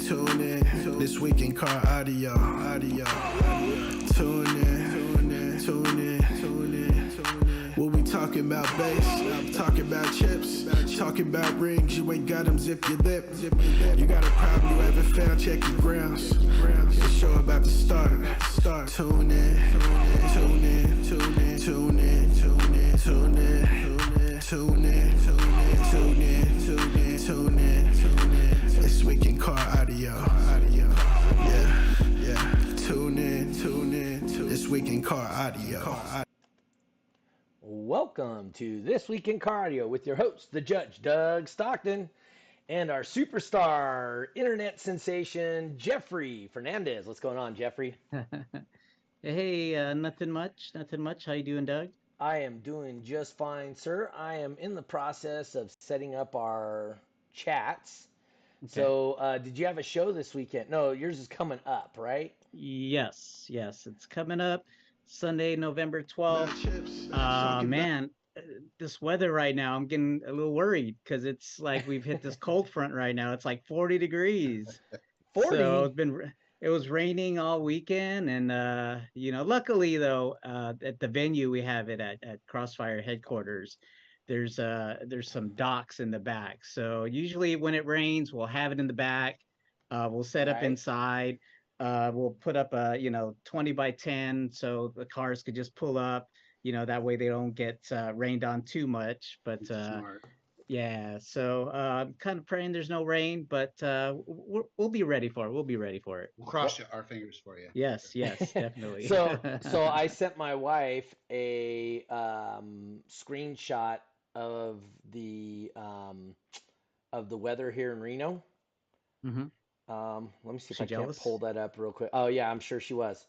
Tune in. This week in car audio. Tune in. We'll be talking about bass, talking about chips, talking about rings. You ain't got them, zip your lip. You got a problem you haven't found, check your grounds. The show about to start. Tune in. This week in car audio. Yeah. Tune in. This week in car audio. Welcome to This Week in Cardio with your host, the Judge, Doug Stockton, and our superstar internet sensation, Jeffrey Fernandez. What's going on, Jeffrey? Hey, nothing much. How you doing, Doug? I am doing just fine, sir. I am in the process of setting up our chats. Okay. So, did you have a show this weekend? No, yours is coming up, right? Yes, it's coming up Sunday, November 12th. Man, this weather right now, I'm getting a little worried because it's like we've hit this cold front right now. It's like 40 degrees. 40? So it was raining all weekend, and luckily though, at the venue we have it at Crossfire headquarters, there's some docks in the back. So usually when it rains, we'll have it in the back. We'll set up inside. We'll put up a 20 by 10 so the cars could just pull up. That way they don't get rained on too much. But Smart. yeah, so I'm kind of praying there's no rain, but we'll be ready for it. We'll cross our fingers for you. Yes, definitely. So I sent my wife a screenshot of the weather here in Reno. Mm-hmm. Let me see if She I jealous? can't pull that up real quick. Oh yeah, I'm sure she was.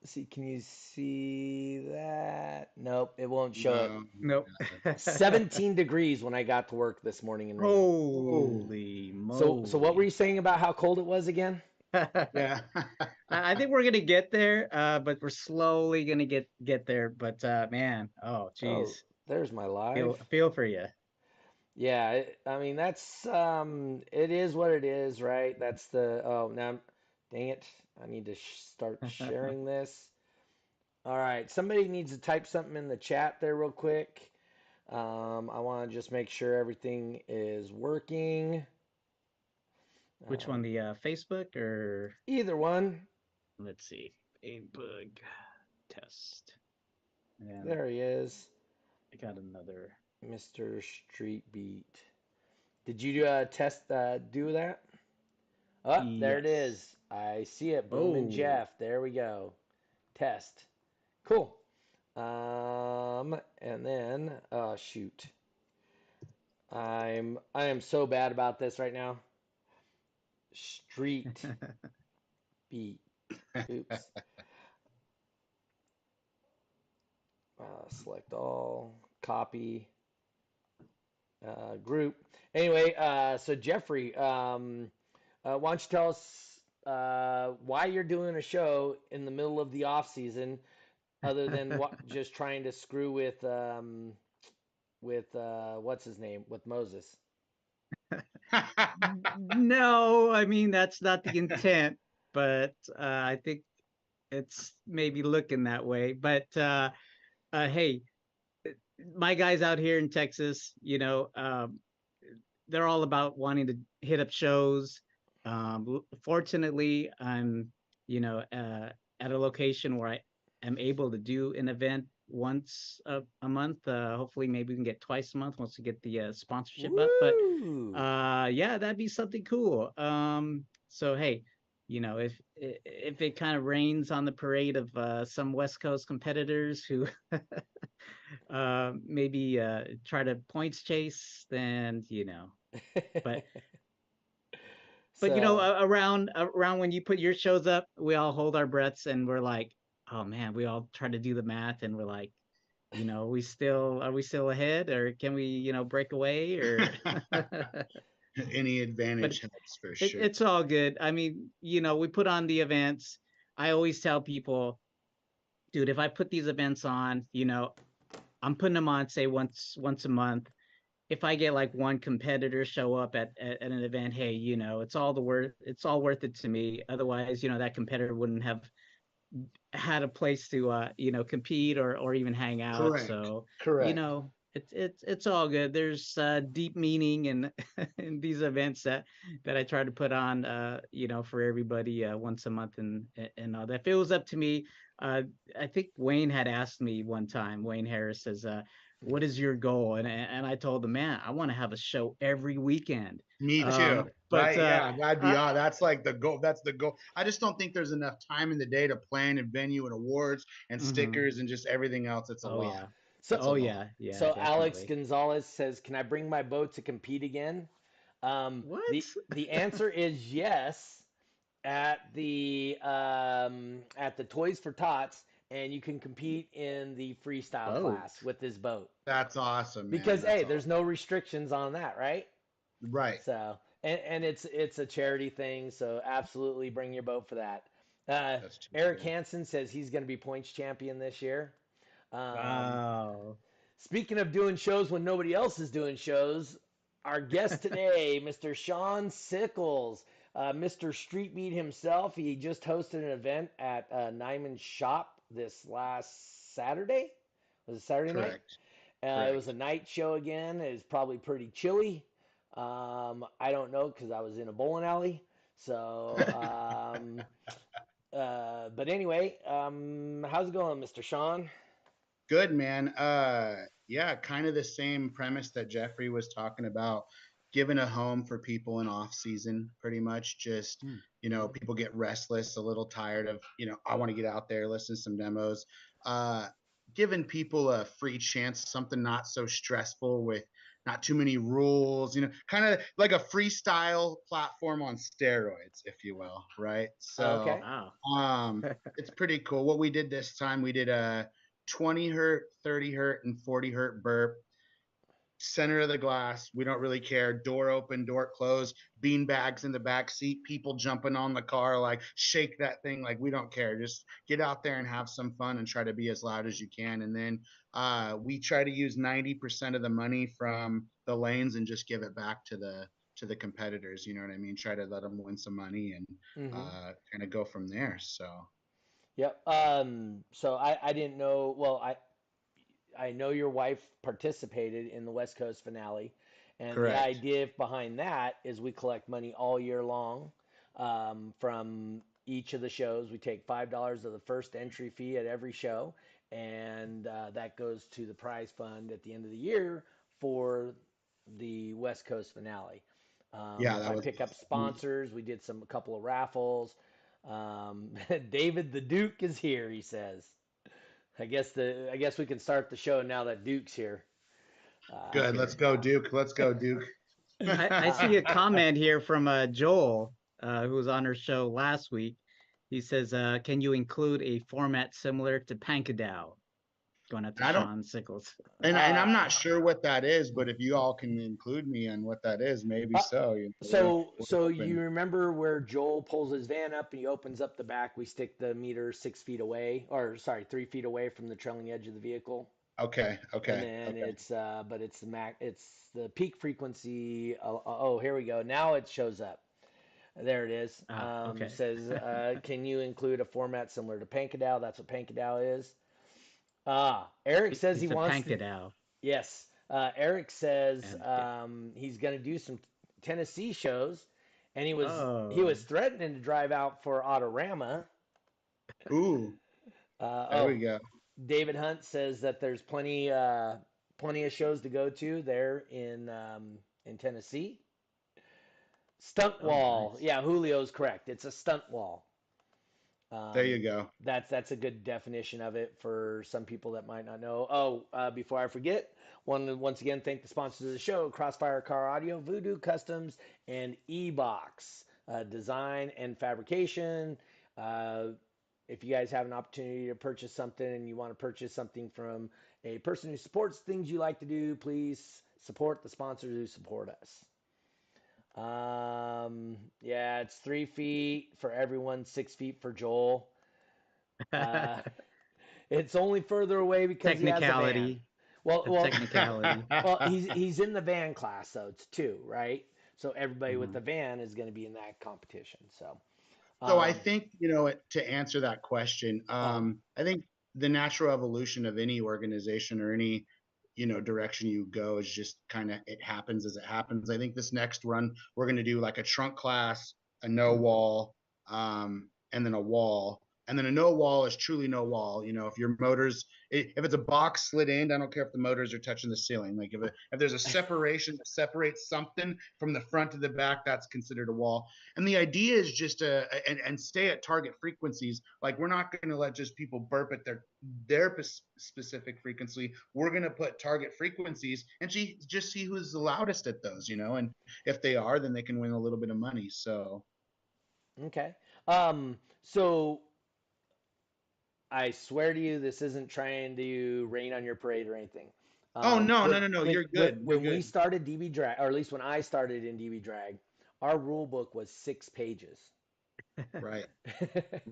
See, can you see that? Nope, it won't show Nope. it. 17 degrees when I got to work this morning in Reno. Holy moly. So what were you saying about how cold it was again? Yeah. I think we're gonna get there, but we're slowly gonna get there. But man, oh geez, There's my live. feel for you. Yeah, I mean that's it is what it is, right? That's now, dang it, I need to start sharing this. All right, somebody needs to type something in the chat there real quick. I want to just make sure everything is working. Which one, the Facebook or Either one. let's see, Facebook test. And There he is, I got another. Mr. Streetbeat. Did you do that? Oh, there it Yes. is. I see it. Boom and Jeff. There we go. Test. Cool. And then shoot. I am so bad about this right now. Street beat. Oops. Select all. Copy. Group. Anyway, so Jeffrey, why don't you tell us why you're doing a show in the middle of the off season, other than just trying to screw with what's his name, with Moses? No, I mean that's not the intent, but I think it's maybe looking that way. But hey, my guys out here in Texas, they're all about wanting to hit up shows. Fortunately, I'm, at a location where I am able to do an event once a month. Hopefully, maybe we can get twice a month once we get the sponsorship up. But yeah, that'd be something cool. So hey, if it kind of rains on the parade of some West Coast competitors who maybe try to points chase, then but around when you put your shows up, we all hold our breaths and we're like, oh man, we all try to do the math and we're like, are we still ahead, or can we break away, or Any advantage helps for sure. it's all good. I mean, we put on the events. I always tell people, dude, if I put these events on, I'm putting them on, say once a month. if I get like one competitor show up at an event, hey, it's all worth it to me. Otherwise, that competitor wouldn't have had a place to compete or even hang out. Correct. So Correct. it's all good. There's deep meaning in in these events that I try to put on for everybody once a month and all that. If it was up to me, I think Wayne had asked me one time. Wayne Harris says, "What is your goal?" And I told him, "Man, I want to have a show every weekend." Me too. But right? Yeah, that'd be odd. That's like the goal. That's the goal. I just don't think there's enough time in the day to plan and venue and awards and stickers and just everything else. It's a lot. Yeah. So, Yeah, so Alex definitely. Gonzalez says, "Can I bring my boat to compete again?" What? The answer is yes at the Toys for Tots, and you can compete in the freestyle Boat. class with this boat. That's awesome, man. Because That's hey, awesome. there's no restrictions on that, right? Right. So and it's a charity thing, so absolutely bring your boat for that. That's too Eric cool. Hansen says he's going to be points champion this year. Wow. Speaking of doing shows when nobody else is doing shows, our guest today, Mr. Shawn Sickles, Mr. Streetbeat himself, he just hosted an event at Nyman's shop this last Saturday. Was it Saturday night? Correct. It was a night show again. It was probably pretty chilly. I don't know because I was in a bowling alley. So, but anyway, how's it going, Mr. Shawn? Good, man. Yeah, kind of the same premise that Jeffrey was talking about, giving a home for people in off season, pretty much. Just, people get restless, a little tired of, I want to get out there, listen to some demos. Giving people a free chance, something not so stressful with not too many rules, kind of like a freestyle platform on steroids, if you will, right? So, Okay. it's pretty cool. What we did this time, we did a 20 hertz, 30 hertz, and 40 hertz burp. Center of the glass. We don't really care. Door open, door closed, bean bags in the back seat, people jumping on the car, like shake that thing. Like we don't care. Just get out there and have some fun and try to be as loud as you can. And then we try to use 90% of the money from the lanes and just give it back to the competitors. You know what I mean? Try to let them win some money and kind of go from there. So. Yep. So I didn't know. Well, I know your wife participated in the West Coast finale, and Correct. the idea behind that is we collect money all year long from each of the shows. We take $5 of the first entry fee at every show, and that goes to the prize fund at the end of the year for the West Coast finale. I pick up sponsors. We did a couple of raffles. David the Duke is here, he says. I guess we can start the show now that Duke's here. Good. Let's go, Duke. Let's go, Duke. I see a comment here from Joel, who was on our show last week. He says, "Can you include a format similar to Pankadao?" Going out to Shawn Sickles. And I'm not sure what that is, but if you all can include me on what that is, maybe so. So you remember where Joel pulls his van up and he opens up the back? We stick the meter 3 feet away from the trailing edge of the vehicle. Okay. And then it's the peak frequency. Oh, here we go. Now it shows up. There it is. Okay. Says, can you include a format similar to Pankadao? That's what Pankadao is. Eric says he wants to. Yes. Eric says he's going to do some Tennessee shows, and he was threatening to drive out for Autorama. Ooh. There we go. David Hunt says that there's plenty of shows to go to there in Tennessee. Stunt wall. Nice. Yeah, Julio's correct. It's a stunt wall. There you go. That's a good definition of it for some people that might not know. Before I forget, once again thank the sponsors of the show: Crossfire Car Audio, Voodoo Customs, and eBox Design and Fabrication. If you guys have an opportunity to purchase something and you want to purchase something from a person who supports things you like to do, please support the sponsors who support us. It's 3 feet for everyone, 6 feet for Joel. It's only further away because he has a van. Well, The well, technicality. well, he's in the van class, so it's two, right? So everybody with Mhm. the van is going to be in that competition. So, So I um, think, to answer that question, uh, I think the natural evolution of any organization or any, direction you go is just kind of, it happens as it happens. I think this next run, we're going to do like a trunk class, a no wall, and then a wall. And then a no wall is truly no wall. If your motors, if it's a box slid in, I don't care if the motors are touching the ceiling. Like if there's a separation that separates something from the front to the back, that's considered a wall. And the idea is just to and stay at target frequencies. Like we're not going to let just people burp at their specific frequency. We're going to put target frequencies and just see who's the loudest at those, and if they are, then they can win a little bit of money. So okay. So I swear to you, this isn't trying to rain on your parade or anything. oh no, When no, no, no, when you're when, good. You're when we good. started DB drag, or at least when I started in DB drag, our rule book was 6 pages. Right,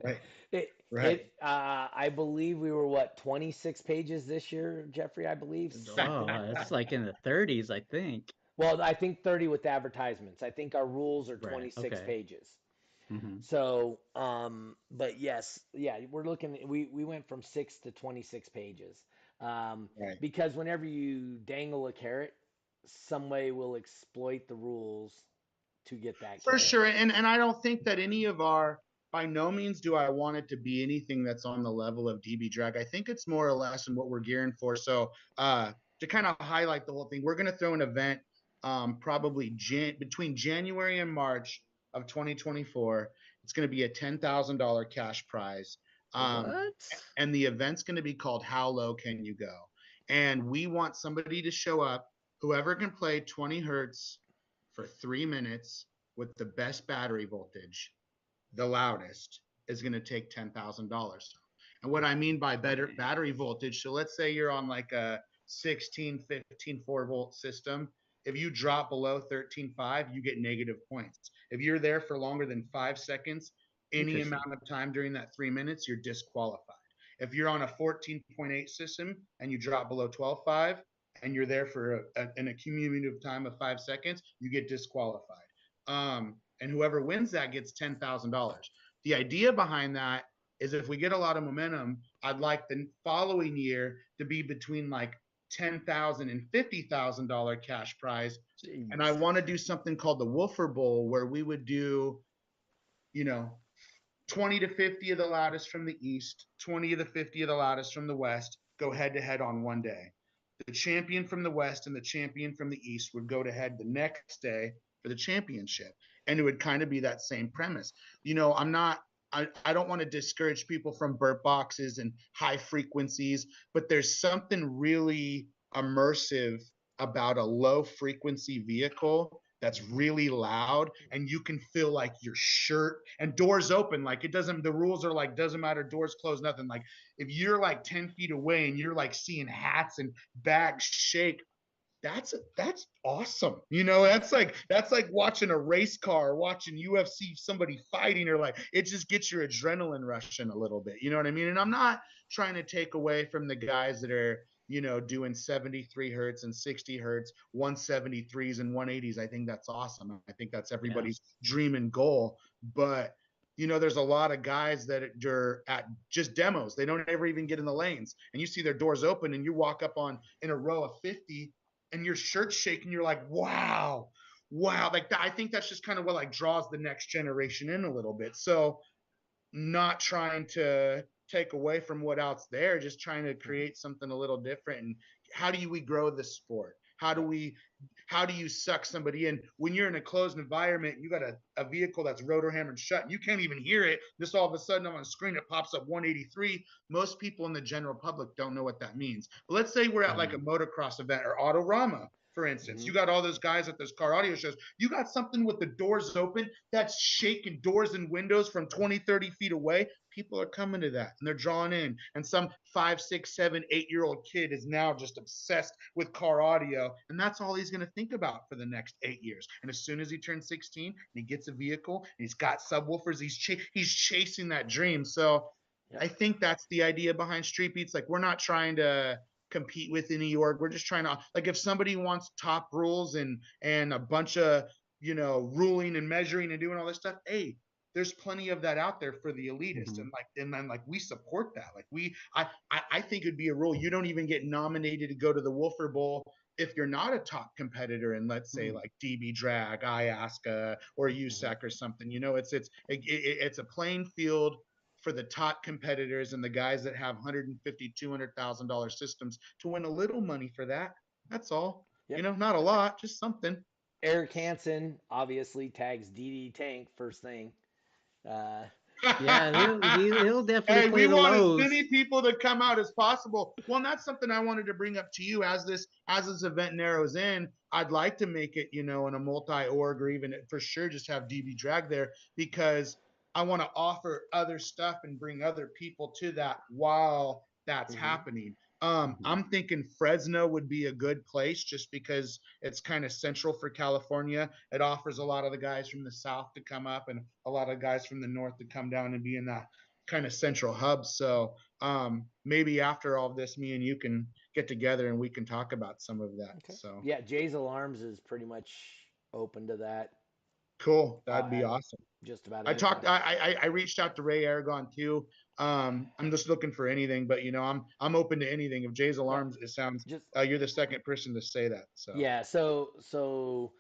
right, it right. I believe we were what 26 pages this year, Jeffrey. I believe Oh, something. it's like in the 30s, I think. Well, I think 30 with advertisements. I think our rules are Right. 26 Okay. pages. Hmm. So, but yes, yeah, we're looking. We went from 6 to 26 pages, Right. because whenever you dangle a carrot, somebody will exploit the rules to get that For carrot. sure. And I don't think that any of our, by no means do I want it to be anything that's on the level of DB drag. I think it's more or less in what we're gearing for. So to kind of highlight the whole thing, we're going to throw an event probably between January and March of 2024. It's going to be a $10,000 cash prize. What? And the event's going to be called How Low Can You Go? And we want somebody to show up, whoever can play 20 hertz for 3 minutes with the best battery voltage, the loudest, is going to take $10,000. And what I mean by better battery voltage, so let's say you're on like a 16, 15, 4-volt system. If you drop below 13.5, you get negative points. If you're there for longer than 5 seconds, any Interesting. amount of time during that 3 minutes, you're disqualified. If you're on a 14.8 system and you drop below 12.5 and you're there for an accumulative time of 5 seconds, you get disqualified. And whoever wins that gets $10,000. The idea behind that is if we get a lot of momentum, I'd like the following year to be between like $10,000 and $50,000 cash prize. Jeez. And I want to do something called the Woofer Bowl, where we would do, 20 to 50 of the loudest from the East, 20 of the 50 of the loudest from the West go head to head on one day. The champion from the West and the champion from the East would go to head the next day for the championship. And it would kind of be that same premise. I don't want to discourage people from burp boxes and high frequencies, but there's something really immersive about a low frequency vehicle that's really loud, and you can feel like your shirt and doors open. Like the rules are like, doesn't matter, doors closed, nothing. Like if you're like 10 feet away and you're like seeing hats and bags shake, that's awesome. That's like watching a race car, watching UFC, somebody fighting, or like it just gets your adrenaline rushing a little bit. You know what I mean? And I'm not trying to take away from the guys that are, doing 73 hertz and 60 hertz, 173s and 180s. I think that's awesome. I think that's everybody's dream and goal. But there's a lot of guys that are at just demos. They don't ever even get in the lanes, and you see their doors open, and you walk up in a row of 50, and your shirt's shaking. You're like, wow. Like I think that's just kind of what like draws the next generation in a little bit. So not trying to take away from what else there, just trying to create something a little different. And how do we grow the sport? How do you suck somebody in when you're in a closed environment? You got a vehicle that's rotor hammered shut, and you can't even hear it. Just all of a sudden on the screen it pops up 183. Most people in the general public don't know what that means. But let's say we're at like a motocross event or Autorama, for instance. You got all those guys at those car audio shows. You got something with the doors open that's shaking doors and windows from 20, 30 feet away. People are coming to that and they're drawing in. And some 5, 6, 7, 8-year-old kid is now just obsessed with car audio. And that's all he's going to think about for the next 8 years. And as soon as he turns 16 and he gets a vehicle and he's got subwoofers, he's chasing that dream. So I think that's the idea behind Streetbeats. Like we're not trying to compete with any org. We're just trying to, like, if somebody wants top rules and a bunch of, you know, ruling and measuring and doing all this stuff, hey, there's plenty of that out there for the elitist. Mhm. And then like we support that. Like I think it'd be a rule. You don't even get nominated to go to the Wolfer Bowl if you're not a top competitor in, let's say, like DB Drag, IASCA, or USAC or something. You know, it's a playing field for the top competitors and the guys that have $150,000-$200,000 systems to win a little money for that. That's all. Yep. You know, not a lot, just something. Eric Hansen obviously tags DD Tank first thing. Yeah, he'll definitely Hey, play we the want lows. as many people to come out as possible. Well, and that's something I wanted to bring up to you as this event narrows in. I'd like to make it, you know, in a multi-org, or even for sure just have DB Drag there, because I want to offer other stuff and bring other people to that while that's happening. I'm thinking Fresno would be a good place just because it's kind of central for California. It offers a lot of the guys from the south to come up and a lot of guys from the north to come down and be in that kind of central hub. So maybe after all this, me and you can get together and we can talk about some of that. Okay. So Yeah, Jay's Alarms is pretty much open to that. cool. That'd be And awesome. just about I anything. talked. I reached out to Ray Aragon too. I'm just looking for anything, but you know, I'm open to anything. If Jay's Alarms, it sounds. Just You're the second person to say that. So yeah. So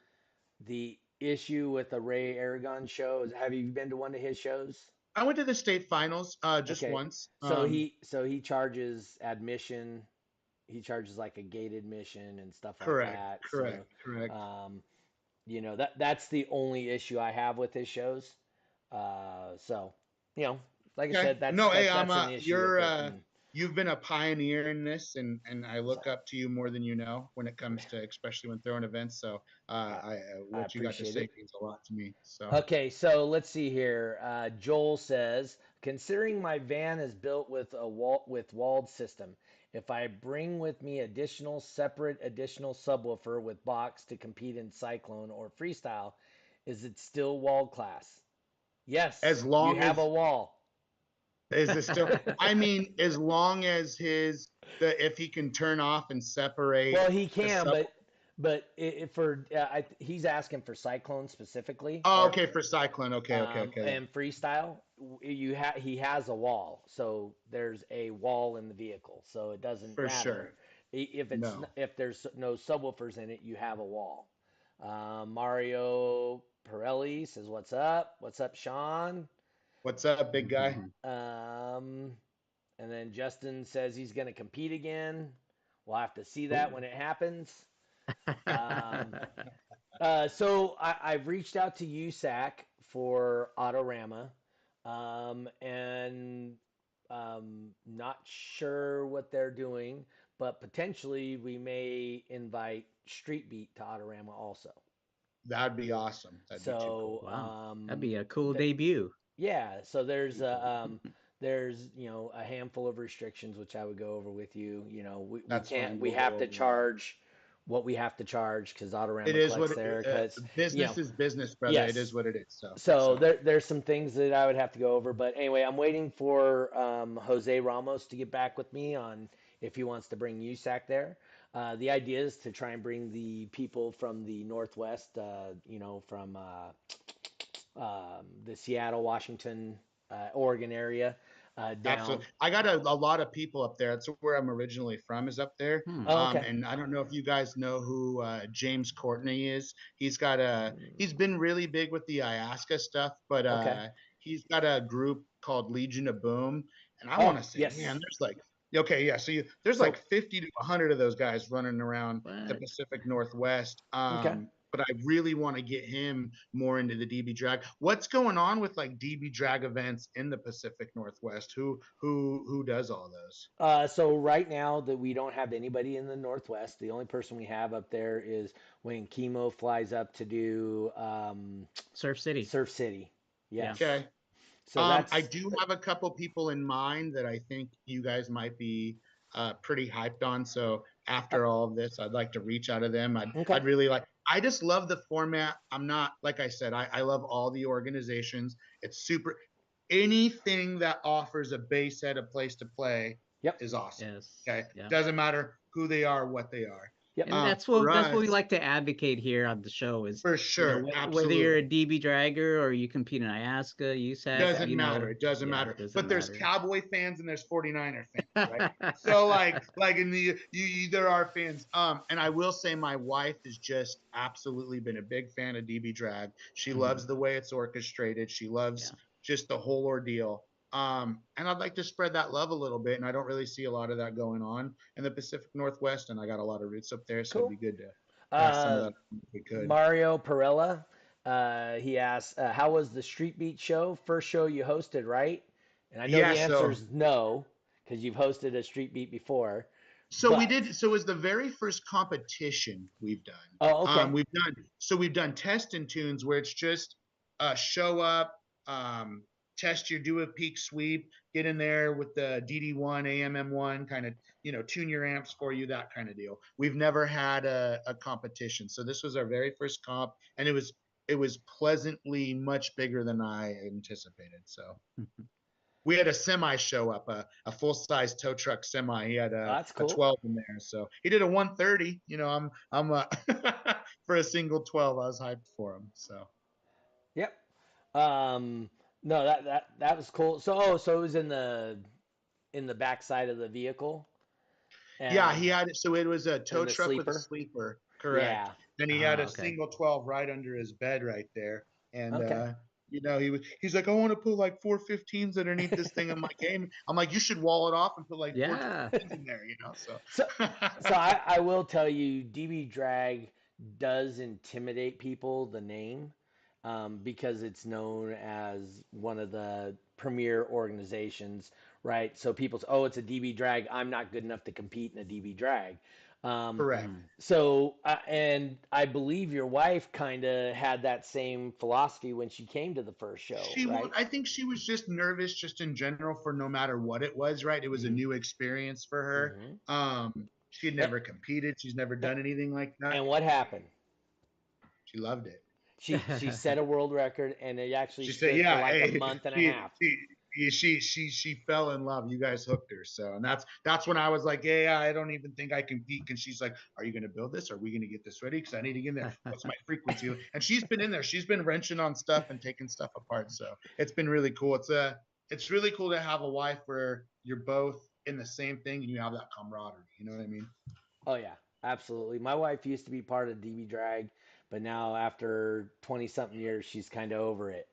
the issue with the Ray Aragon show is, have you been to one of his shows? I went to the state finals just Okay. once. So he charges admission. He charges like a gate admission and stuff like that. Correct. You know, that's the only issue I have with his shows. So, you know, like I said, that's an issue. You've been a pioneer in this, and I look up to you more than you know when it comes to, especially when throwing events. So what you got to say means a lot to me. So okay, so let's see here. Joel says, considering my van is built with a walled system, if I bring with me separate additional subwoofer with box to compete in Cyclone or Freestyle, is it still walled class? Yes, as long you have a wall. Is it still? I mean, as long as if he can turn off and separate. Well, he can, but he's asking for Cyclone specifically. Oh, okay, for Cyclone. Okay. And Freestyle, he has a wall, so there's a wall in the vehicle, so it doesn't matter. Sure. If there's no subwoofers in it, you have a wall. Mario Pirelli says, "What's up? What's up, Shawn? What's up, big guy?" And then Justin says he's going to compete again. We'll have to see that when it happens. So I've reached out to USAC for Autorama, and not sure what they're doing, but potentially we may invite Streetbeat to Autorama also. That'd be awesome. That'd be too cool. Wow. That'd be a cool debut. Yeah, so there's you know, a handful of restrictions which I would go over with you. You know, we have to charge what we have to charge because Autorama collects there. Because business is business, brother. Yes. It is what it is. So there's some things that I would have to go over. But anyway, I'm waiting for Jose Ramos to get back with me on if he wants to bring USAC there. The idea is to try and bring the people from the Northwest, you know, from the Seattle, Washington, Oregon area down. Absolutely. I got a lot of people up there. That's where I'm originally from, is up there. Okay. And I don't know if you guys know who James Courtney is. He's been really big with the IASCA stuff, but he's got a group called Legion of Boom. And I want to say, man, there's like, so there's like 50 to 100 of those guys running around the Pacific Northwest. But I really want to get him more into the DB Drag. What's going on with like DB Drag events in the Pacific Northwest? Who does all those? So right now that we don't have anybody in the Northwest, the only person we have up there is when Chemo flies up to do Surf City. Yes. Okay. So I do have a couple people in mind that I think you guys might be pretty hyped on. So after all of this, I'd like to reach out to them. I'd really like. I just love the format. I'm not, like I said, I love all the organizations. It's super. Anything that offers a base set, a place to play, Yep. is awesome. Yes. Okay. Yeah. Doesn't matter who they are, what they are. Yep. And that's For what we us, like to advocate here on the show is, for sure, whether you're a absolutely. DB dragger or you compete in IASCA, USAC, Doesn't matter. It doesn't yeah, matter. it doesn't But there's matter. Cowboy fans and there's 49er fans, right? So like in the there are fans. And I will say my wife has just absolutely been a big fan of DB Drag. She loves the way it's orchestrated. She loves just the whole ordeal. And I'd like to spread that love a little bit, and I don't really see a lot of that going on in the Pacific Northwest, and I got a lot of roots up there, so Cool. it'd be good to pass some of that if we could. Mario Perella, he asks, how was the Street Beat show? First show you hosted, right? And I know Yeah, the answer so- is no, because you've hosted a Street Beat before. So we but- did. So it was the very first competition we've done. Oh, okay. We've done test and tunes where it's just show up, test your do a peak sweep, get in there with the DD1, AMM1, kind of tune your amps for you, that kind of deal. We've never had a competition, so this was our very first comp, and it was pleasantly much bigger than I anticipated. So. We had a semi show up, a full size tow truck semi. He had that's cool. a 12 in there, so he did a 130. I'm for a single 12. I was hyped for him. So. Yep. No, that was cool. So it was in the backside of the vehicle. Yeah, he had it. So it was a tow truck sleeper? with a sleeper, correct? Yeah. And he had a single 12 right under his bed right there, and. Okay. He's like, I want to put like 415s underneath this thing in my game. I'm like, you should wall it off and put like 415s in there, So I will tell you, DB Drag does intimidate people, the name, because it's known as one of the premier organizations, right? So people say, oh, it's a DB Drag. I'm not good enough to compete in a DB Drag. correct. So, and I believe your wife kind of had that same philosophy when she came to the first show, right? I think she was just nervous just in general for no matter what it was, right? It was a new experience for her. She had never competed. She's never done anything like that. And what happened? She loved it. She set a world record, and it actually She stood said, for like a month and a half. She fell in love. You guys hooked her. So, and that's when I was like, yeah, I don't even think I can peak. And she's like, are you going to build this? Are we going to get this ready? Because I need to get in there. What's my frequency? And she's been in there. She's been wrenching on stuff and taking stuff apart. So it's been really cool. It's really cool to have a wife where you're both in the same thing and you have that camaraderie. You know what I mean? Oh yeah, absolutely. My wife used to be part of DB Drag, but now after 20 something years, she's kind of over it.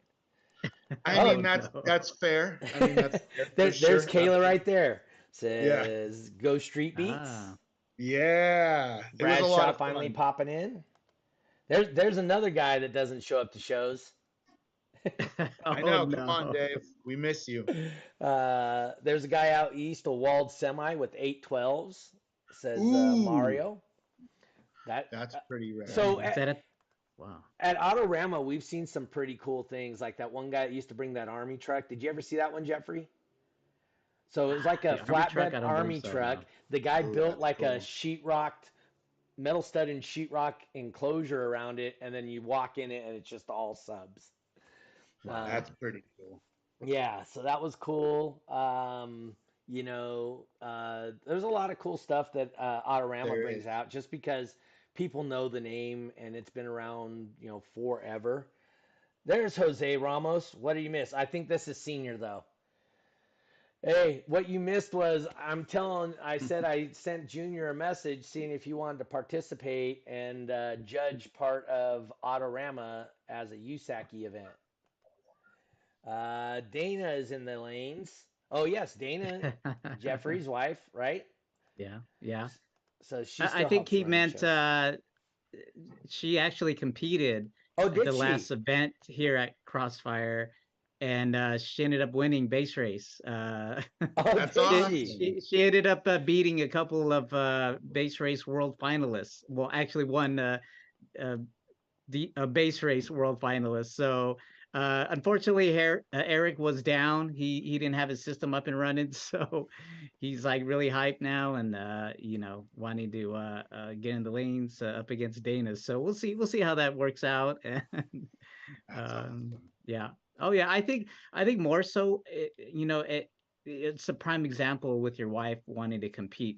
I mean, that's fair. I mean, that's fair. There's sure. Kayla right there. Says go Street Beats. Yeah. Brad Shaw finally popping in. There's another guy that doesn't show up to shows. I know. Come on, Dave. We miss you. There's a guy out east, a walled semi with 812s. Says Mario. That's pretty rare. So wow. At Autorama, we've seen some pretty cool things, like that one guy that used to bring that army truck. Did you ever see that one, Jeffrey? So it was like a flatbed army truck. No. The guy built like a sheetrocked, metal stud and sheetrock enclosure around it, and then you walk in it, and it's just all subs. That's pretty cool. Yeah, so that was cool. There's a lot of cool stuff that Autorama brings out, just because people know the name and it's been around, forever. There's Jose Ramos. What did you miss? I think this is senior though. Hey, what you missed was I said I sent Junior a message seeing if he wanted to participate and judge part of Autorama as a USAC event. Dana is in the lanes. Oh yes, Dana, Jeffrey's wife, right? Yeah. So I think he meant she actually competed at the last event here at Crossfire, and she ended up winning base race. That's awesome. She ended up beating a couple of base race world finalists. Well, actually won a base race world finalist. So unfortunately, Eric was down. He didn't have his system up and running, so he's like really hyped now, and wanting to get in the lanes up against Dana. So we'll see how that works out. And awesome. yeah. Oh yeah, I think more so, it's a prime example with your wife wanting to compete.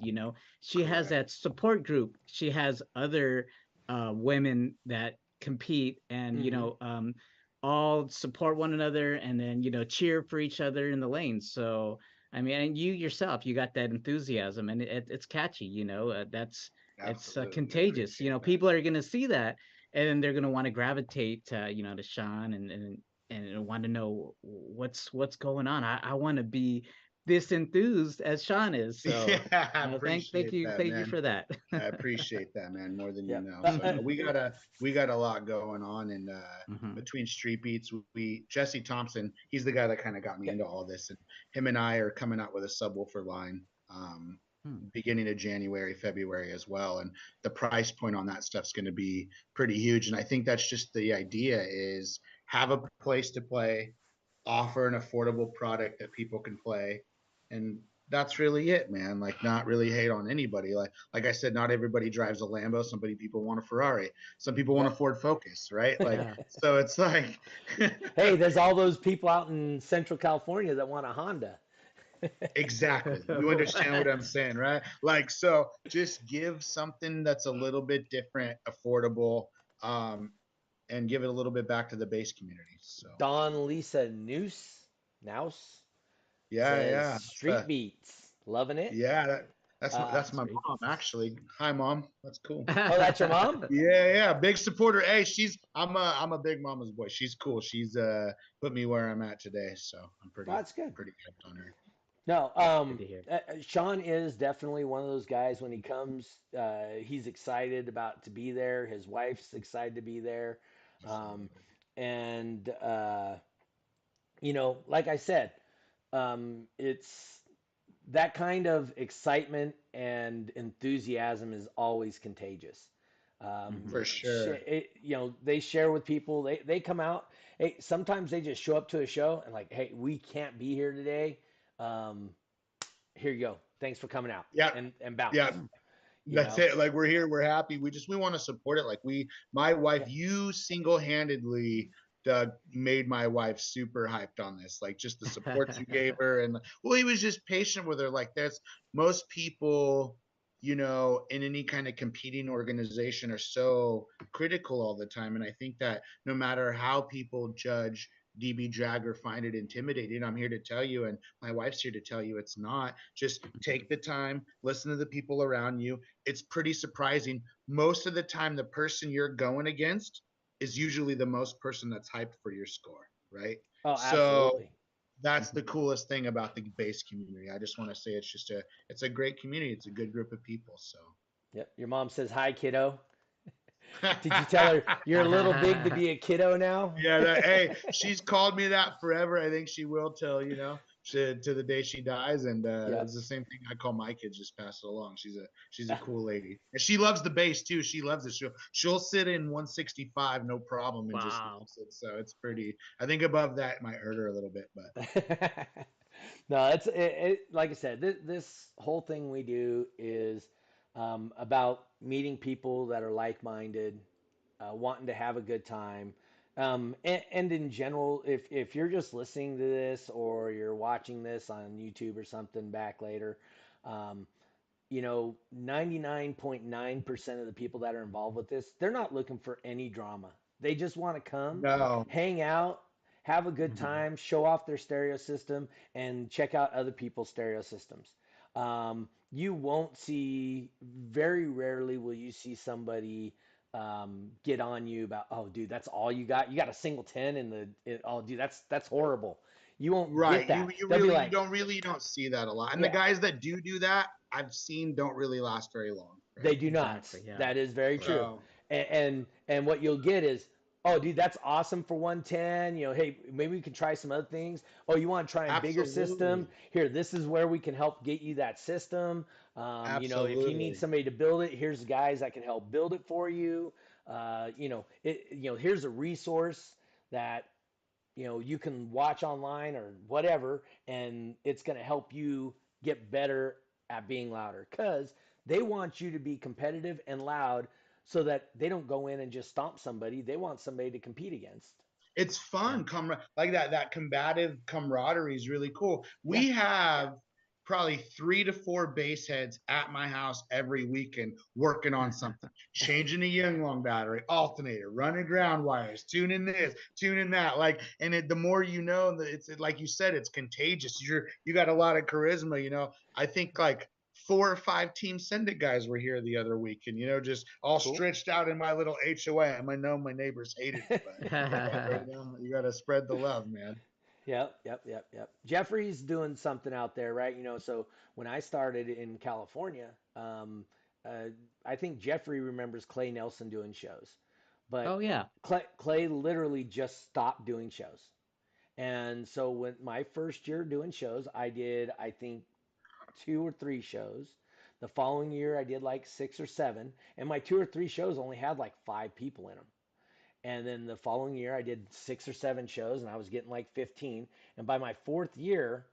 She has Correct. that support group. She has other women that compete, and Hmm. all support one another, and then cheer for each other in the lanes. So I mean, and you yourself, you got that enthusiasm, and it's catchy. That's it's Absolutely. I contagious. appreciate that. People are gonna see that, and then they're gonna want to gravitate to Shawn, and want to know what's going on. I want to be this enthused as Shawn is. So Yeah, I thank appreciate you that, thank you man. for that. I appreciate that, man, more than you Yep. know. So no, we got a lot going on, and Mhm. between Street Beats, we Jesse Thompson, he's the guy that kind of got me Okay. into all this, and him and I are coming out with a subwoofer line, Hmm. beginning of January, February as well, and the price point on that stuff's going to be pretty huge, and I think that's just the idea is have a place to play, offer an affordable product that people can play, and that's really it, man. Like, not really hate on anybody. Like I said, not everybody drives a Lambo. People want a Ferrari. Some people want a Yep. Ford Focus, right? Like, Yeah. so it's like, Hey, there's all those people out in Central California that want a Honda. exactly. You understand what I'm saying, right? Like, so just give something that's a little bit different, affordable, um, and give it a little bit back to the bass community. So Don Lisa Nouse yeah, says yeah. Street Beats, loving it. Yeah, that's my Uh, that's my mom actually. Hi, mom. That's cool. oh, that's your mom? Yeah, yeah, big supporter. Hey, I'm a big mama's boy. She's cool. She's put me where I'm at today, so I'm Oh, that's good. pretty hyped on her. No, Good to hear. Shawn is definitely one of those guys when he comes, he's excited about to be there. His wife's excited to be there. Um, Absolutely. and, like I said, it's that kind of excitement and enthusiasm is always contagious. Mhm. For sure. They share with people. They come out. Hey, sometimes they just show up to a show and like, hey, we can't be here today. Um, Here you go. Thanks for coming out Yeah, and bounce. yeah. Hmm. You That's know. it. Like, we're here, we're happy. We want to support it. Like, my wife, Yeah. you single-handedly, Doug, made my wife super hyped on this. Like, just the support you gave her, and well, he was just patient with her. Like, there's most people, in any kind of competing organization are so critical all the time, and I think that no matter how people judge DB drag or find it intimidating, I'm here to tell you, and my wife's here to tell you, it's not. Just take the time, listen to the people around you. It's pretty surprising. Most of the time, the person you're going against is usually the most person that's hyped for your score, right? Oh, So absolutely. that's the coolest thing about the bass community. I just want to say it's a great community. It's a good group of people. So Yep. Your mom says hi, kiddo. Did you tell her you're a little big to be a kiddo now? yeah, hey, she's called me that forever. I think she will till to the day she dies, and Yep. it's the same thing I call my kids. Just pass it along. She's a cool lady, and she loves the bass too. She loves it. She'll sit in 165 no problem and just Wow. loves it. So it's pretty. I think above that might hurt her a little bit, but No, like I said, this whole thing we do is about meeting people that are like-minded, wanting to have a good time. And in general, if you're just listening to this or you're watching this on YouTube or something back later, um, 99.9% of the people that are involved with this, they're not looking for any drama. They just want to come, no, hang out, have a good Mhm. time, show off their stereo system, and check out other people's stereo systems. You won't see, very rarely will you see somebody get on you about, oh, dude, that's all you got. You got a single 10 oh, dude, that's horrible. You won't get right. that. You They'll be really like, you don't see that a lot, and the yeah, guys that do that I've seen don't really last very long, they right? do not. Exactly. Yeah. That is very Right. true. So And what you'll get is, oh, dude, that's awesome for 110. Hey, maybe we can try some other things. Oh, you want to try a bigger system? absolutely, Here, this is where we can help get you that system. If you need absolutely. somebody to build it, here's guys that can help build it for you. Here's a resource that you can watch online or whatever, and it's going to help you get better at being louder because they want you to be competitive and loud so that they don't go in and just stomp somebody. They want somebody to compete against. It's fun. Like that combative camaraderie is really cool. Yeah. We have probably 3 to 4 bass heads at my house every weekend working on something, changing a young long battery, alternator, running ground wires, tuning this, tuning that. Like, and the more you know, it's like you said, it's contagious. You got a lot of charisma. You know, I think like 4 or 5 Team Send It guys were here the other week, and just all Cool. stretched out in my little HOA. I know my neighbors hated it, but you got to spread the love, man. Yep. Jeffrey's doing something out there, right? So when I started in California, I think Jeffrey remembers Clay Nelson doing shows, but Oh yeah. Clay literally just stopped doing shows. And so when my first year doing shows, I did, I think, 2 or 3 shows. The following year, I did like 6 or 7, and my 2 or 3 shows only had like 5 people in them. And then the following year, I did 6 or 7 shows, and I was getting like 15. And by my 4th year,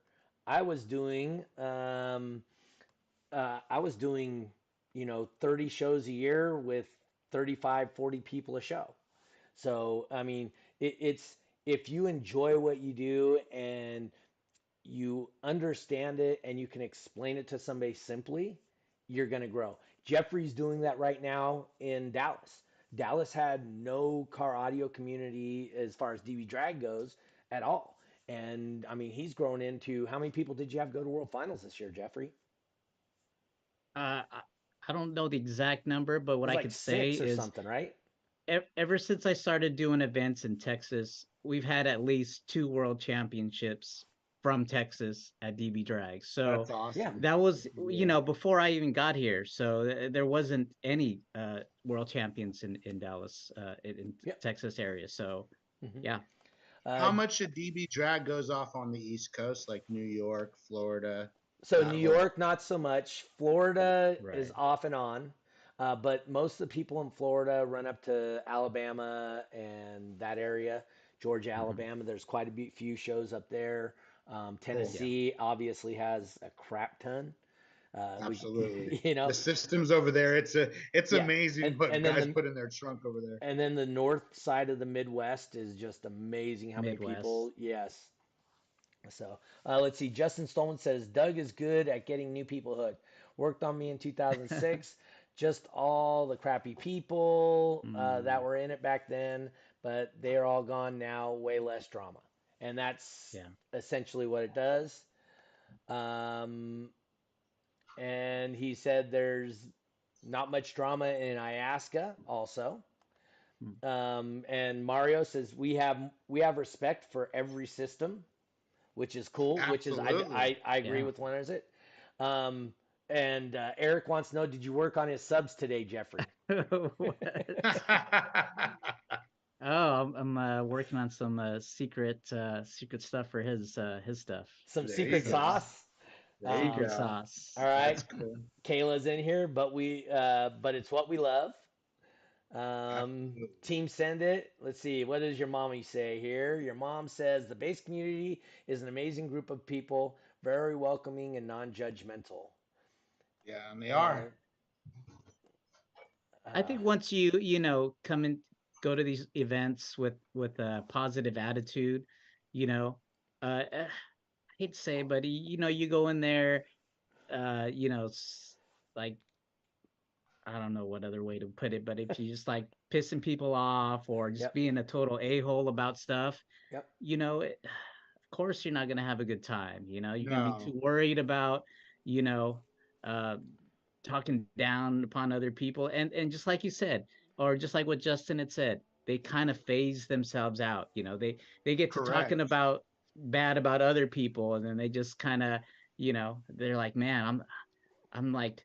I was doing, I was doing, 30 shows a year with 35, 40 people a show. So, I mean, it's if you enjoy what you do and you understand it and you can explain it to somebody simply, you're going to grow. Jeffrey's doing that right now in Dallas. Dallas had no car audio community as far as DB drag goes at all. And I mean, he's grown into, how many people did you have go to World Finals this year, Jeffrey? I don't know the exact number, but It what was I like could say 6 or is something, right? ever since I started doing events in Texas, we've had at least 2 world championships from Texas at DB Drag. So That's awesome. Yeah. that was, before I even got here. So there wasn't any world champions in Dallas, in Yep. Texas area. So Mhm. yeah. How much of DB drag goes off on the East Coast, like New York, Florida? So that New whole- York, not so much. Florida is Right. off and on, but most of the people in Florida run up to Alabama and that area, Georgia, Alabama. There's quite a few shows up there. Tennessee obviously has a crap ton. Absolutely. You know, The systems over there, it's Yeah. amazing what and then guys the- put in their trunk over there. and then the north side of the Midwest is just amazing how many Midwest. people. Yes. So let's see. Justin Stolman says Doug is good at getting new people hooked. Worked on me in 2006. Just all the crappy people that were in it back then, but they're all gone now. Way less drama, and that's essentially what it does. And he said there's not much drama in Iasca also. And Mario says we have respect for every system, which is cool. Which is Absolutely. I agree Yeah. with one. Is it? And Eric wants to know, did you work on his subs today, Jeffrey? Oh, I'm working on some secret stuff for his stuff. Some There secret you go. sauce. There you Secret go. sauce. All right. That's cool. Kayla's in here, but it's what we love. Absolutely. Team Send It. Let's see. What does your mommy say here? Your mom says the bass community is an amazing group of people, very welcoming and non-judgmental. Yeah, and they are. I think once you come and go to these events with a positive attitude, I hate to say it, but you go in there, like, I don't know what other way to put it, but if you just like pissing people off or just being a total a-hole about stuff, of course you're not going to have a good time. You're going to be too worried about, talking down upon other people. And just like you said, or just like what Justin had said, they kind of phase themselves out. They get to talking about bad about other people, and then they just kind of, they're like, man, I'm like,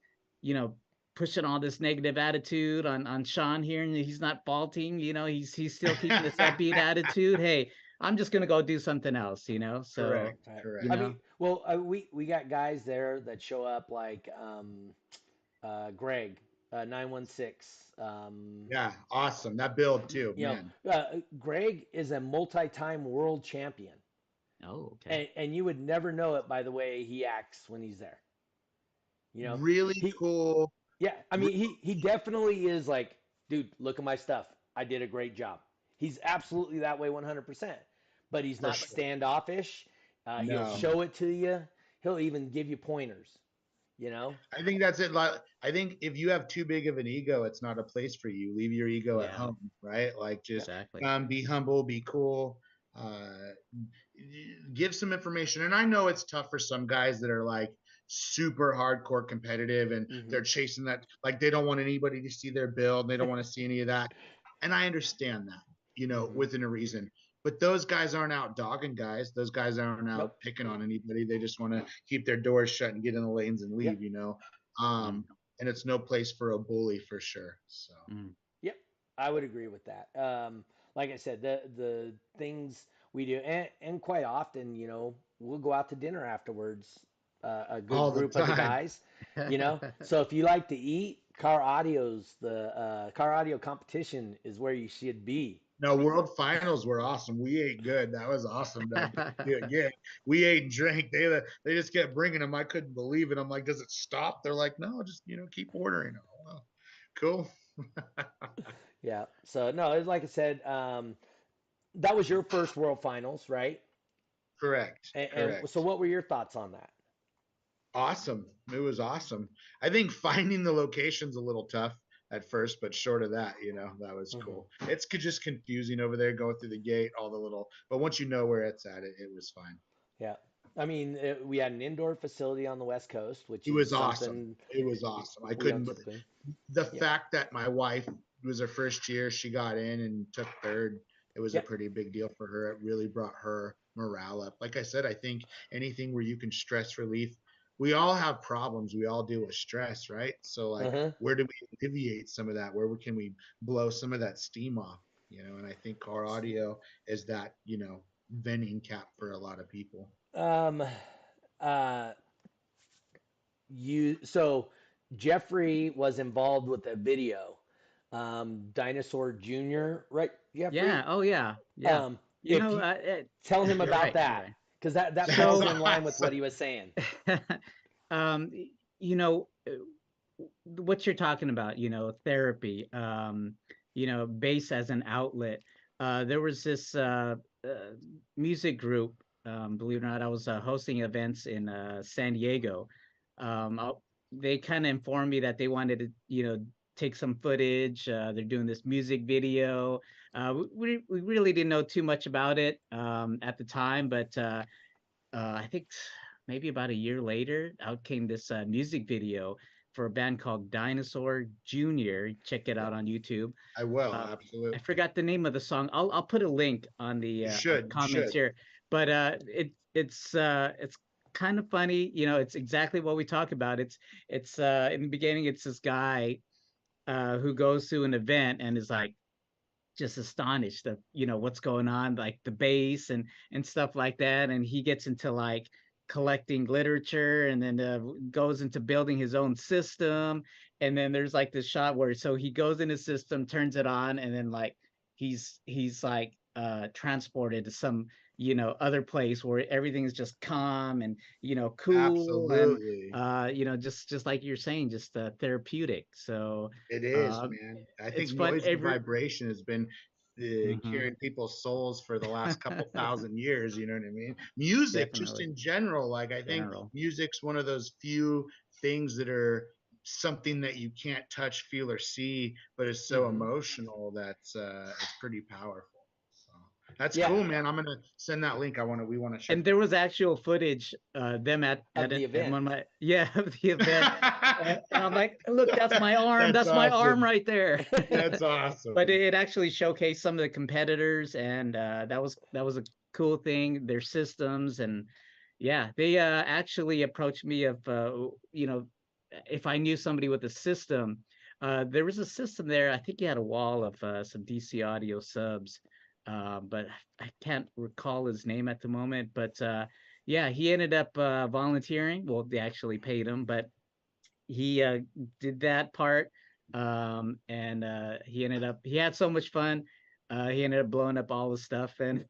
pushing all this negative attitude on Shawn here, and he's not faulting, he's still keeping this upbeat attitude. Hey, I'm just gonna go do something else, so Correct. I mean, well, we got guys there that show up like Greg 916. Yeah, awesome. That build too, man. Greg is a multi-time world champion. Oh, okay. And you would never know it by the way he acts when he's there. Really cool. Yeah, I mean, he definitely is like, dude, look at my stuff. I did a great job. He's absolutely that way 100%. But he's For not sure. standoffish. He'll No. show it to you. He'll even give you pointers, you know? I think that's it. Like, I think if you have too big of an ego, it's not a place for you. Leave your ego at Yeah. home, right? Like, just Exactly. be humble, be cool, uh, give some information. And I know it's tough for some guys that are like super hardcore competitive and they're chasing that, like they don't want anybody to see their build. They don't want to see any of that. And I understand that, you know, within a reason. But those guys aren't out dogging guys. Those guys aren't out Nope. picking on anybody. They just want to keep their doors shut and get in the lanes and leave, Yep. you know. And it's no place for a bully for sure. So Yep, I would agree with that. Like I said, the things we do, and quite often, you know, we'll go out to dinner afterwards, a good all the group of the time. guys, you know. So if you like to eat, car audio's the car audio competition is where you should be. No, World Finals were awesome. We ate good. That was awesome. Yeah, we ate and drank. They just kept bringing them. I couldn't believe it. I'm like, does it stop? They're like, no, just keep ordering. Oh, well, cool. Yeah. So no, it's like I said, that was your first World Finals, right? Correct. And Correct. so, what were your thoughts on that? Awesome. It was awesome. I think finding the location's a little tough at first, but short of that, that was cool. It's just confusing over there, going through the gate, all the little, but once you know where it's at, it was fine. Yeah. I mean, we had an indoor facility on the West Coast, which it was is awesome. It was awesome. I we couldn't don't believe typically. the fact that my wife was her first year, she got in and took third. It was a pretty big deal for her. It really brought her morale up. Like I said, I think anything where you can stress relief, we all have problems. We all deal with stress, right? So like, where do we alleviate some of that? Where can we blow some of that steam off? And I think car audio is that, venting cap for a lot of people. So Jeffrey was involved with the video, Dinosaur Junior, right? Jeffrey? Yeah. Oh yeah. Yeah. Tell him about that, because that falls in line with what he was saying. What you're talking about, therapy, bass as an outlet. There was this music group, believe it or not, I was hosting events in San Diego. They kind of informed me that they wanted to, take some footage. They're doing this music video. We really didn't know too much about it at the time, but I think maybe about a year later, out came this music video for a band called Dinosaur Junior. Check it out on YouTube. I will, absolutely. I forgot the name of the song. I'll put a link on the comments here. But it's kind of funny. It's exactly what we talk about. It's in the beginning, it's this guy who goes to an event and is like just astonished of what's going on, like the bass and stuff like that, and he gets into like collecting literature, and then goes into building his own system. And then there's like this shot where he goes in his system, turns it on, and then like he's like transported to some other place where everything is just calm and cool. Absolutely. And just like you're saying, just therapeutic. So it is, man. I think noise and vibration has been curing people's souls for the last couple thousand years. You know what I mean? Music, just in general. Like I think music's one of those few things that are something that you can't touch, feel, or see, but it's so emotional that's it's pretty powerful. That's cool, man. I'm gonna send that link. We want to share. And there was actual footage, them at the event. Of the event. And I'm like, look, that's my arm. That's my arm right there. That's awesome. But it actually showcased some of the competitors, and that was a cool thing. Their systems, and they actually approached me of if I knew somebody with a system. There was a system there. I think he had a wall of some DC audio subs. But I can't recall his name at the moment. But he ended up volunteering. Well, they actually paid him, but he did that part. And he had so much fun. He ended up blowing up all the stuff, and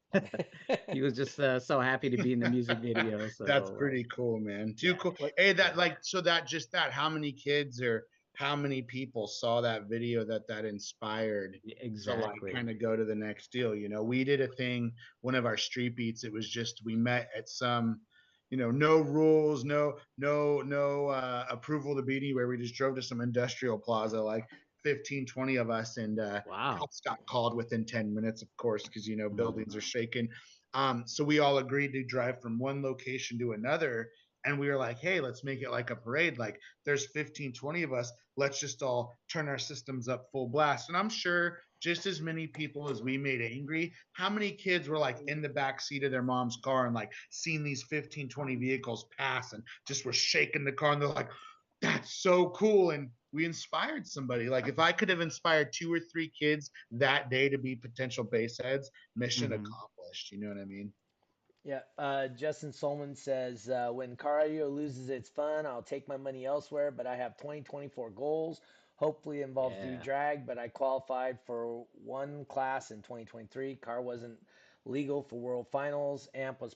he was just so happy to be in the music video. So that's pretty cool, man. Too cool. Hey, how many kids or how many people saw that video that inspired to like Exactly. kind of go to the next deal. We did a thing, one of our street beats. It was just we met at some, no rules, no approval to be anywhere. We just drove to some industrial plaza, like 15, 20 of us, and Wow. cops got called within 10 minutes, of course, because buildings Mhm. are shaking. So we all agreed to drive from one location to another. And we were like, hey, let's make it like a parade. Like there's 15, 20 of us. Let's just all turn our systems up full blast. And I'm sure just as many people as we made angry, how many kids were like in the back seat of their mom's car and like seeing these 15, 20 vehicles pass and just were shaking the car and they're like, that's so cool. And we inspired somebody. Like if I could have inspired 2 or 3 kids that day to be potential base heads, mission Mhm. accomplished. You know what I mean? Yeah, Justin Solman says, when car audio loses its fun, I'll take my money elsewhere, but I have 2024 goals. Hopefully it involves duty Yeah. drag, but I qualified for one class in 2023. Car wasn't legal for world finals. Amp was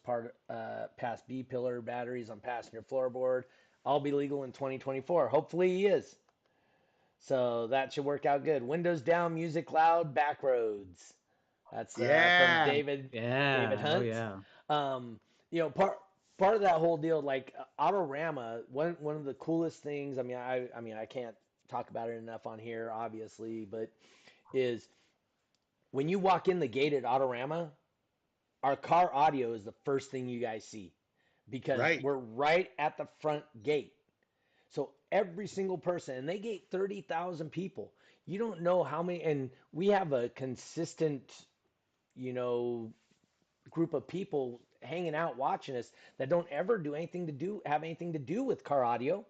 past B pillar, batteries on passenger floorboard. I'll be legal in 2024. Hopefully he is. So that should work out good. Windows down, music loud, back roads. That's from Yeah. David Yeah. Oh Hunt. yeah. Um, part of that whole deal, like Autorama, one of the coolest things. I can't talk about it enough on here, obviously, but is when you walk in the gate at Autorama, our car audio is the first thing you guys see because Right. we're right at the front gate. So every single person, and they gate 30,000 people. You don't know how many, and we have a consistent, you know, group of people hanging out watching us that don't ever have anything to do with car audio,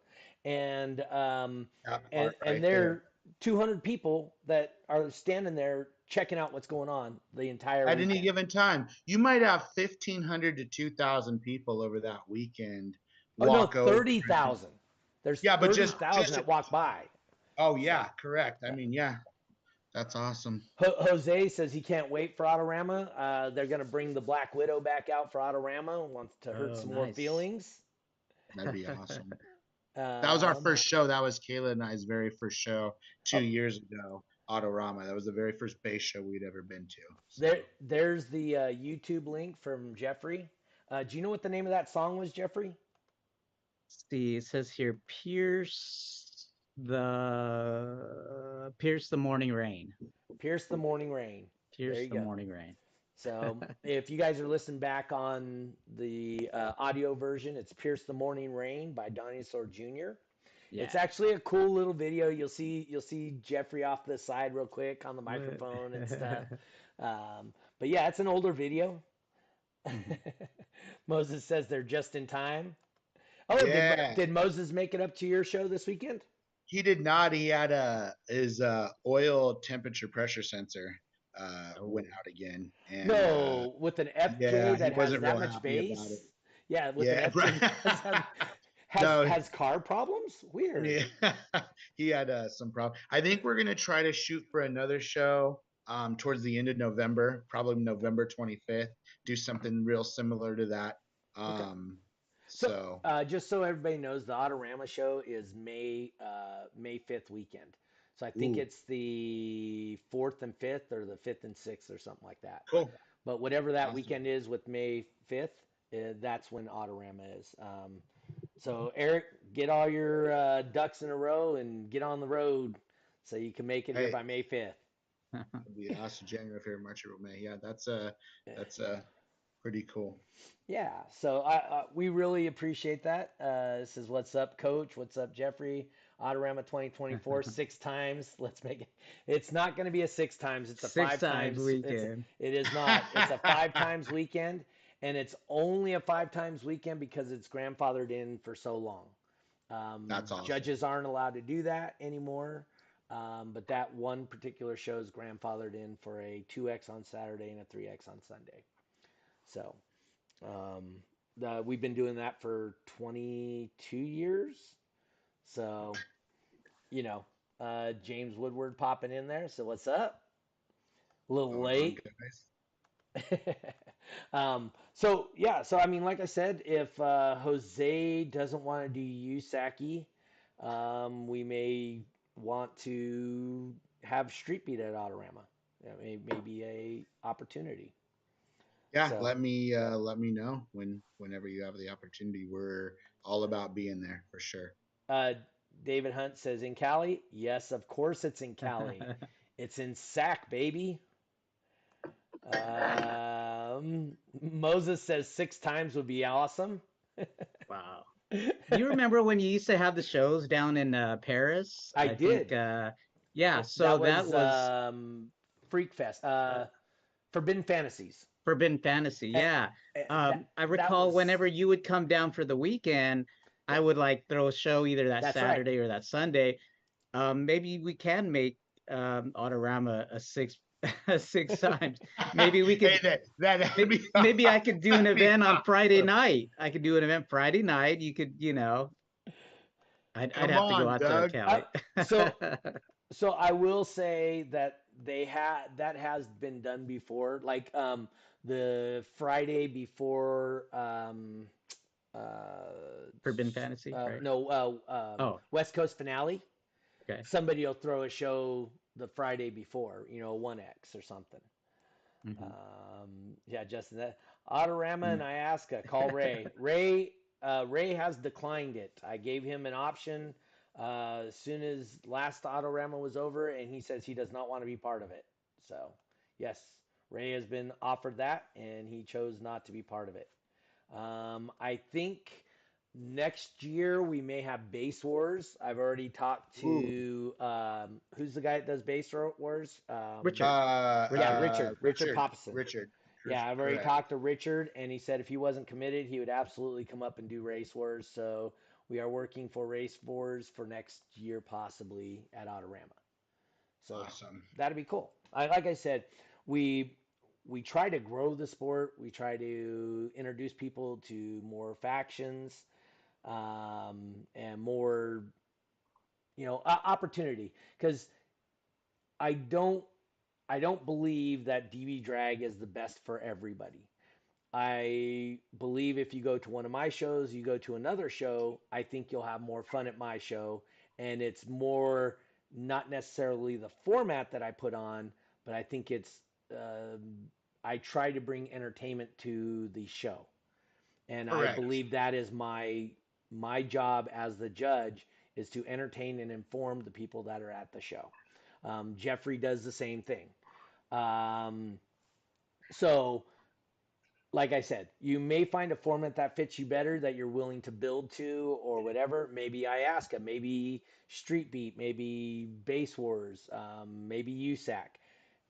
and That and part right there. they're 200 people that are standing there checking out what's going on the entire At any weekend. given time, you might have 1,500 to 2,000 people over that weekend Oh no, walk over. 30,000. There's Yeah, but just 30,000 that walk by. oh So yeah, correct. I yeah. mean, yeah, that's awesome. Jose says he can't wait for Autorama. They're going to bring the Black Widow back out for Autorama. Wants to hurt Oh, some more nice. feelings. That'd be awesome. That was our Um, first show. That was Kayla and I's very first show 2 oh, years ago. Autorama. That was the very first bass show we'd ever been to. So there's the YouTube link from Jeffrey. Do you know what the name of that song was, Jeffrey? See, it says here, Pierce the morning rain. Pierce the Morning Rain. There Pierce you the go. morning rain. So if you guys are listening back on the audio version, it's Pierce the Morning Rain by Dinosaur Jr. Yeah. It's actually a cool little video. You'll see Jeffrey off the side real quick on the microphone and stuff. But yeah, it's an older video. Moses says they're just in time. Oh, yeah, did Moses make it up to your show this weekend? he did not. He had his oil temperature pressure sensor went out again, and No, with an FJ yeah, he that has wasn't that real much happy about bass. it. Yeah, with Yeah, an FJ that no, has car problems. Weird. yeah, he had some problem. I think we're gonna try to shoot for another show towards the end of November, probably November 25th. Do something real similar to that. Okay. So Just so everybody knows, the Autorama show is May 5th weekend. So I think ooh, it's the 4th and 5th or the 5th and 6th or something like that. cool, But whatever that awesome. weekend is with May 5th, that's when Autorama is. So Eric, get all your ducks in a row and get on the road so you can make it here Hey, by May 5th. it'll be awesome. January, February, March, April, May. Yeah, that's pretty cool. Yeah, so we really appreciate that. This is What's Up, Coach. What's up, Jeffrey? Autorama 2024, 6 times. Let's make it. It's not going to be a 6 times. It's a 6 5 times times. weekend. It is not. It's a 5 times weekend, and it's only a 5 times weekend because it's grandfathered in for so long. That's awesome. Judges aren't allowed to do that anymore, but that one particular show is grandfathered in for a 2X on Saturday and a 3X on Sunday. So. We've been doing that for 22 years. So, James Woodward popping in there. So what's up? A little late. So I mean, like I said, if Jose doesn't want to do T.W.I.C.A, we may want to have Streetbeat at Autorama. That may be a opportunity. Yeah, So, let me know whenever you have the opportunity. We're all about being there for sure. uh, David Hunt says in Cali. Yes, of course it's in Cali. It's in SAC, baby. Moses says 6 times would be awesome. Wow. Do you remember when you used to have the shows down in Paris? I think, did. yeah. So that was Freak Fest. Forbidden Fantasies. Forbidden Fantasy. Eh, Yeah. I that recall was whenever you would come down for the weekend, I would like throw a show either that that's right. Saturday or that Sunday. Maybe we can make Autorama a six 6 times. Maybe we could. Hey, that'd be Maybe I could do an that'd be event on Friday awesome. night. I could do an event Friday night. You could, I'd Come have to go on, out Doug. to Cali. So I will say that that has been done before. Like the Friday before uh, Forbidden Fantasy, right? no Oh, West Coast finale. okay. Somebody will throw a show the Friday before, 1X or something. Mhm. Yeah, Justin, that Autorama and Iasca, call Ray. Ray has declined it. I gave him an option as soon as last Autorama was over, and he says he does not want to be part of it. So, yes, Ray has been offered that, and he chose not to be part of it. I think next year we may have Base Wars. I've already talked to who's the guy that does Base Wars? Richard. Yeah, Richard Poppison. Richard. Yeah, I've already Correct. talked to Richard, and he said if he wasn't committed, he would absolutely come up and do Race Wars. So we are working for Race Wars for next year, possibly at Autorama. So Awesome. that'd be cool. Like I said, we try to grow the sport. We try to introduce people to more factions and more, opportunity. Because I don't I don't believe that DB drag is the best for everybody. I believe if you go to one of my shows, you go to another show, I think you'll have more fun at my show. And it's more not necessarily the format that I put on, but I think I try to bring entertainment to the show. And I Correct. believe that is my job as the judge is to entertain and inform the people that are at the show. Jeffrey does the same thing. Um, so like I said, you may find a format that fits you better that you're willing to build to or whatever. Maybe Iasca, maybe Streetbeat, maybe Base Wars, maybe USAC.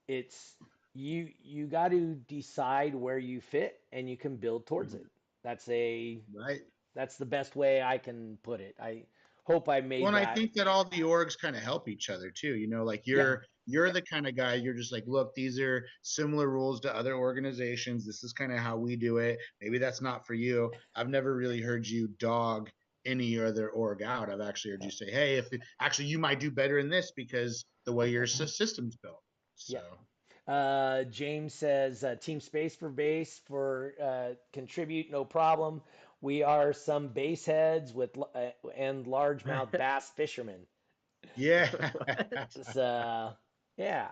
It's you got to decide where you fit and you can build towards it. That's Right. that's the best way I can put it. I hope I made Well, and I that. think that all the orgs kind of help each other too. Like Yeah. you're the kind of guy, you're just like, look, these are similar rules to other organizations. This is kind of how we do it. Maybe that's not for you. I've never really heard you dog any other org out. I've actually heard you say, hey, if actually you might do better in this because the way your system's built. So Yeah. James says Team Space for base for contribute, no problem. We are some base heads with and largemouth bass fishermen. yeah. So yeah.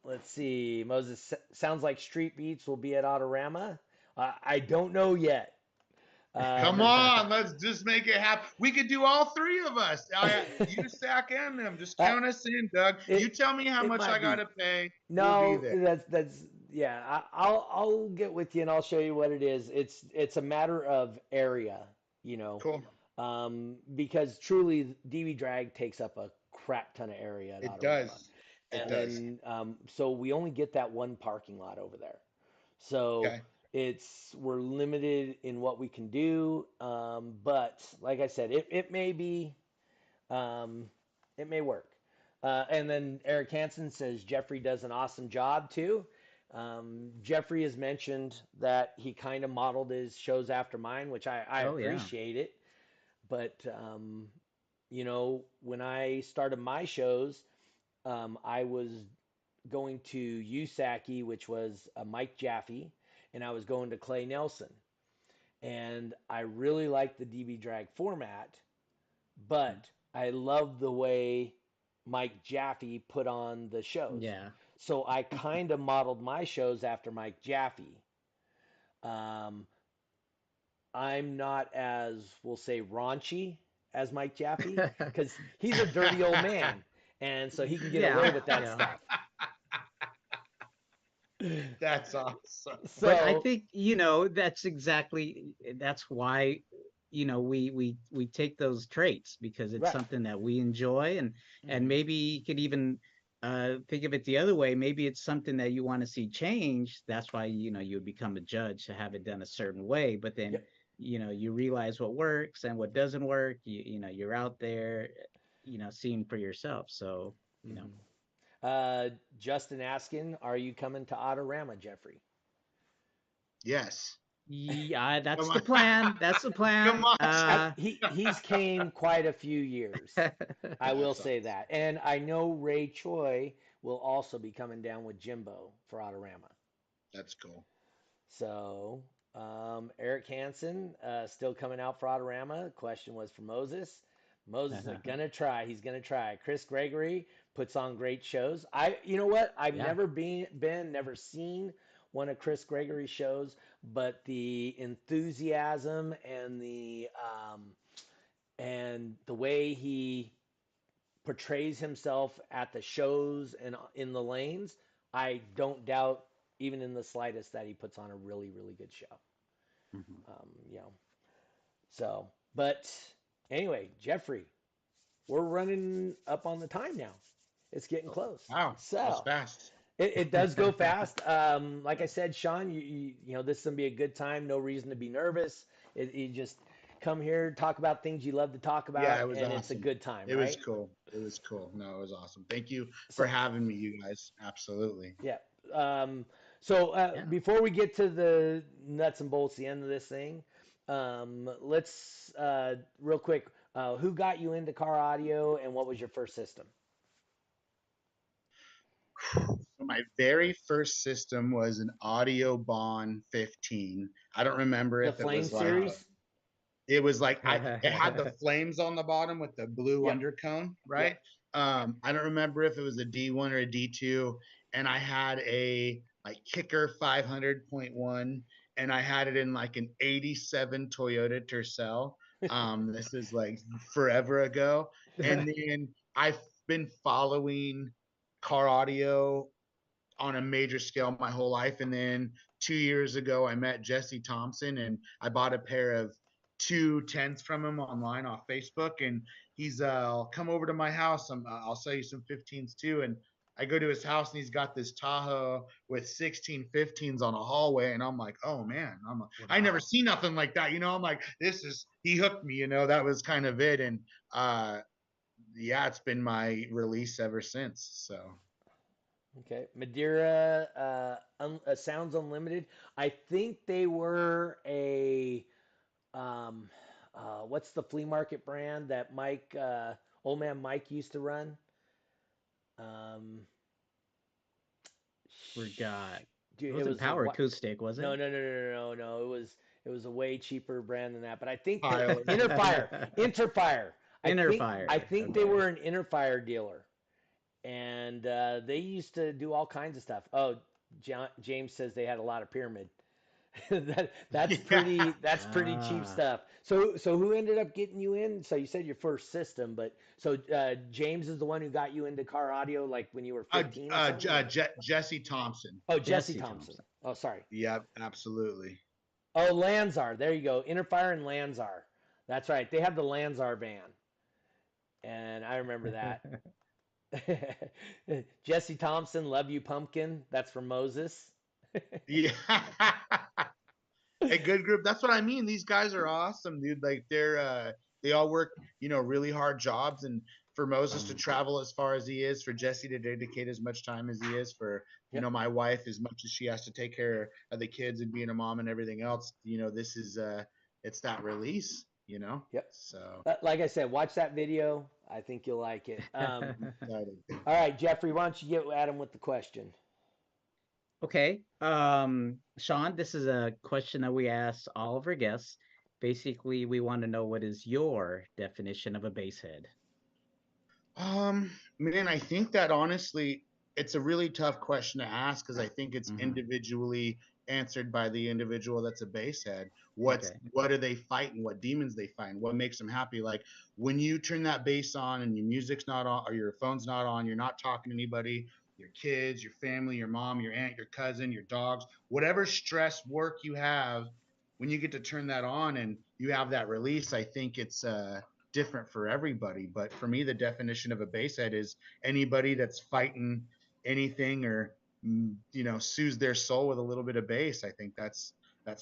Let's see. Moses sounds like Street Beats will be at Autorama. I don't know yet. Come on, let's just make it happen. We could do all three of us. You, Sack, and them. Just count us in, Doug. You tell me how much I gotta pay. No, we'll be there. that's yeah. I'll get with you and I'll show you what it is. It's a matter of area, Cool. because truly DV drag takes up a crap ton of area at It Autorama. does. It And does. then so we only get that one parking lot over there. So Okay. we're limited in what we can do. But like I said, it may be it may work. And then Eric Hansen says Jeffrey does an awesome job too. Jeffrey has mentioned that he kind of modeled his shows after mine, which I Oh, yeah. appreciate it. But when I started my shows, I was going to USAC, which was Mike Jaffe, and I was going to Clay Nelson. And I really liked the DB drag format, but I love the way Mike Jaffe put on the shows. Yeah. So I kind of modeled my shows after Mike Jaffe. Um, I'm not as, we'll say, raunchy as Mike Jaffe because he's a dirty old man, and so he can get away Yeah. with that Yeah. stuff. That's awesome. But I So think, that's why, we take those traits because it's right. something that we enjoy, and Mhm. maybe you could even think of it the other way. Maybe it's something that you want to see change. That's why, you would become a judge to have it done a certain way. But then, Yep. you realize what works and what doesn't work. You're out there, seeing for yourself. So, Mhm. Uh, Justin asking, are you coming to Autorama, Jeffrey? Yes. yeah, that's Come the on. plan. That's the Come plan. on. He's came quite a few years. I will That's say awesome. that. And I know Ray Choi will also be coming down with Jimbo for Autorama. That's cool. So, Eric Hansen still coming out for Autorama. Question was for Moses. Moses is gonna try. He's gonna try. Chris Gregory puts on great shows. You know what? I've Yeah. never never seen one of Chris Gregory's shows, but the enthusiasm and the way he portrays himself at the shows and in the lanes, I don't doubt even in the slightest that he puts on a really, really good show. Mhm. You know, so, but anyway, Jeffrey, we're running up on the time now. It's getting close. Wow. That was So fast. it does go fast. Like I said, Shawn, this is gonna be a good time. No reason to be nervous. You just come here, talk about things you love to talk Yeah, about, it was and it's a awesome. good time, It was right? cool. It was cool. No, it was awesome. Thank you for So having me, you guys. Absolutely. yeah. So Yeah. before we get to the nuts and bolts, the end of this thing, let's real quick. Who got you into car audio, and what was your first system? My very first system was an Audio Bond 15. I don't remember The if it Flame was like series. it was like it had the flames on the bottom with the blue Yep. undercone, Yep. right? I don't remember if it was a D1 or a D2, and I had a like Kicker 500.1, and I had it in like an 87 Toyota Tercel. This is like forever ago. And then I've been following car audio on a major scale my whole life. And then 2 years ago, I met Jesse Thompson and I bought a pair of 210s from him online off Facebook. And he's, I'll come over to my house. I'll sell you some 15s too. And I go to his house and he's got this Tahoe with 16 15s on a hallway. And I'm like, oh man, I never see nothing like that. I'm like, he hooked me, that was kind of it. And, yeah, it's been my release ever since. So Okay. Madeira Sounds Unlimited. I think they were um, what's the flea market brand that old man Mike used to run? Um, Forgot. It it wasn't was Power Acoustic, was no, it? no, no, no, no, no. It was a way cheaper brand than that. But I think Tyler. Interfire. Inner I Fire. think they Okay. were an Interfire dealer, and they used to do all kinds of stuff. Oh, James says they had a lot of pyramid. Yeah. That's pretty cheap Ah. stuff. So who ended up getting you in? So you said your first system, but so James is the one who got you into car audio like when you were 15 or something? Jesse Thompson. Oh, Jesse Jesse Thompson. Thompson. Oh, sorry. Yep, absolutely. Oh, Lanzar. There you go. Interfire and Lanzar. That's right. They have the Lanzar van, and I remember that. Jesse Thompson, Love You Pumpkin. That's from Moses. Yeah. A good group. That's what I mean. These guys are awesome, dude. Like they all work, really hard jobs. And for Moses to travel as far as he is, for Jesse to dedicate as much time as he is, for Yep. my wife as much as she has to take care of the kids and being a mom and everything else, this is it's that release, Yep. So Like I said, watch that video. I think you'll like it. excited. All right, Jeffrey, why don't you get Adam with the question? Okay. Shawn, this is a question that we ask all of our guests. Basically, we want to know what is your definition of a bass head? Man, I think that honestly, it's a really tough question to ask because I think it's Mhm. individually answered by the individual that's a bass head. Okay. What are they fighting? What demons they find? What makes them happy? Like when you turn that bass on and your music's not on or your phone's not on, you're not talking to anybody, your kids, your family, your mom, your aunt, your cousin, your dogs, whatever stress work you have, when you get to turn that on and you have that release, I think it's different for everybody. But for me, the definition of a bass head is anybody that's fighting anything or soothes their soul with a little bit of bass. I think that's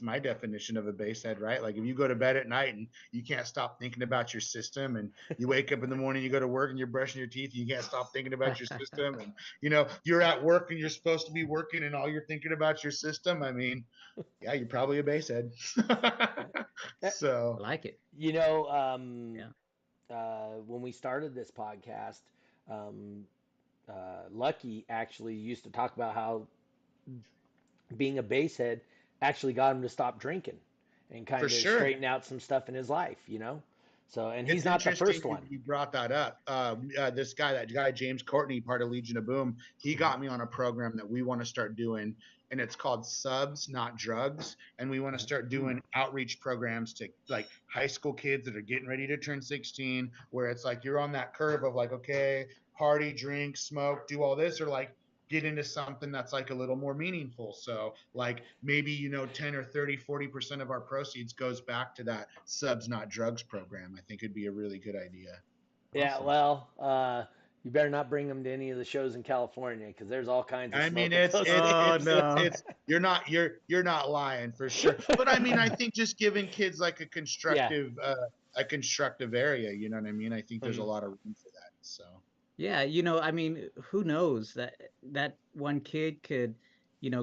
my definition of a bass head, right? Like if you go to bed at night and you can't stop thinking about your system, and you wake up in the morning, you go to work and you're brushing your teeth, and you can't stop thinking about your system, and you're at work and you're supposed to be working and all you're thinking about your system. I mean, yeah, you're probably a bass head. Uh, I So like it. You know, Yeah. when we started this podcast, um, Lucky actually used to talk about how being a basehead actually got him to stop drinking and for kind of sure. straighten out some stuff in his life, you know? So, and he's It's not the interesting first one. you brought that up. That guy James Courtney, part of Legion of Boom, he Mhm. got me on a program that we want to start doing, and it's called Subs Not Drugs, and we want to start doing outreach programs to like high school kids that are getting ready to turn 16, where it's like you're on that curve of like, okay, party, drink, smoke, do all this, or like get into something that's like a little more meaningful. So like maybe 10 or 30, 40% of our proceeds goes back to that Subs Not Drugs program. I think it'd be a really good idea. Yeah, Awesome. well, you better not bring them to any of the shows in California because there's all kinds of I mean, smoke at it's those it's Oh things. it's it's no. it's you're not lying for sure. But I mean, I think just giving kids like Yeah. a constructive area, you know what I mean? I think there's a Mhm. lot of room for that. So Yeah, I mean, who knows that one kid could,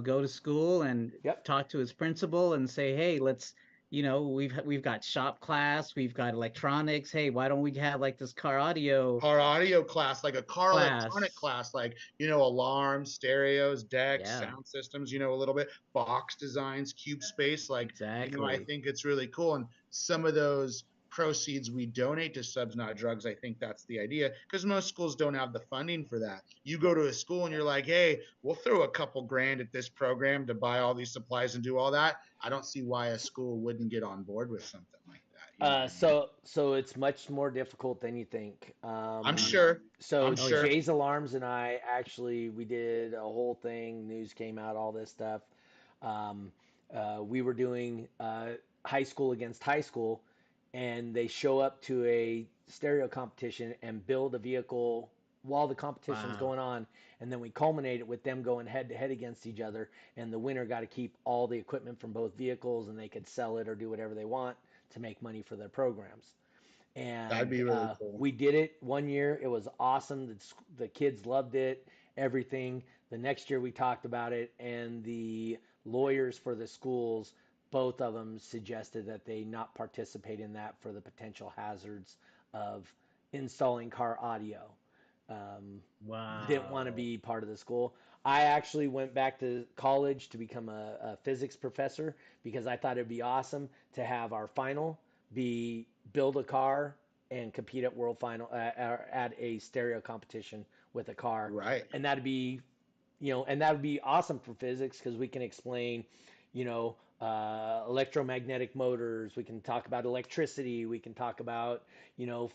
go to school and Yep. talk to his principal and say, "Hey, let's, we've got shop class, we've got electronics. Hey, why don't we have like this car audio car audio class, like a car electronic class?" class, like alarms, stereos, decks, Yeah, sound systems, a little bit box designs, cube space, like I exactly. think it's really cool. And some of those proceeds we donate to Subs Not Drugs, I think that's the idea, because most schools don't have the funding for that. You go to a school and you're like, hey, we'll throw a couple grand at this program to buy all these supplies and do all that. I don't see why a school wouldn't get on board with something like that, you know what I mean? So it's much more difficult than you think. I'm sure. So I'm Oh yeah. sure. Jay's Alarms and I actually we did a whole thing. News came out, all this stuff. Um, we were doing high school against high school, and they show up to a stereo competition and build a vehicle while the competition's Wow. going on, and then we culminate it with them going head to head against each other, and the winner got to keep all the equipment from both vehicles, and they could sell it or do whatever they want to make money for their programs. That'd And be really cool. we did it one year. It was awesome. The kids loved it, everything. The next year we talked about it, and the lawyers for the schools, both of them suggested that they not participate in that for the potential hazards of installing car audio. Um, didn't want to Wow. be part of the school. I actually went back to college to become a physics professor because I thought it'd be awesome to have our final be build a car and compete at world final at a stereo competition with a car, Right. and that'd be, and that would be awesome for physics because we can explain, electromagnetic motors. We can talk about electricity. We can talk about,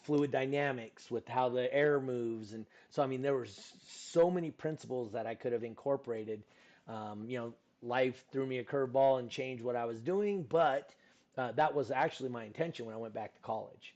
fluid dynamics with how the air moves. And so, I mean, there were so many principles that I could have incorporated. Life threw me a curveball and changed what I was doing, but that was actually my intention when I went back to college.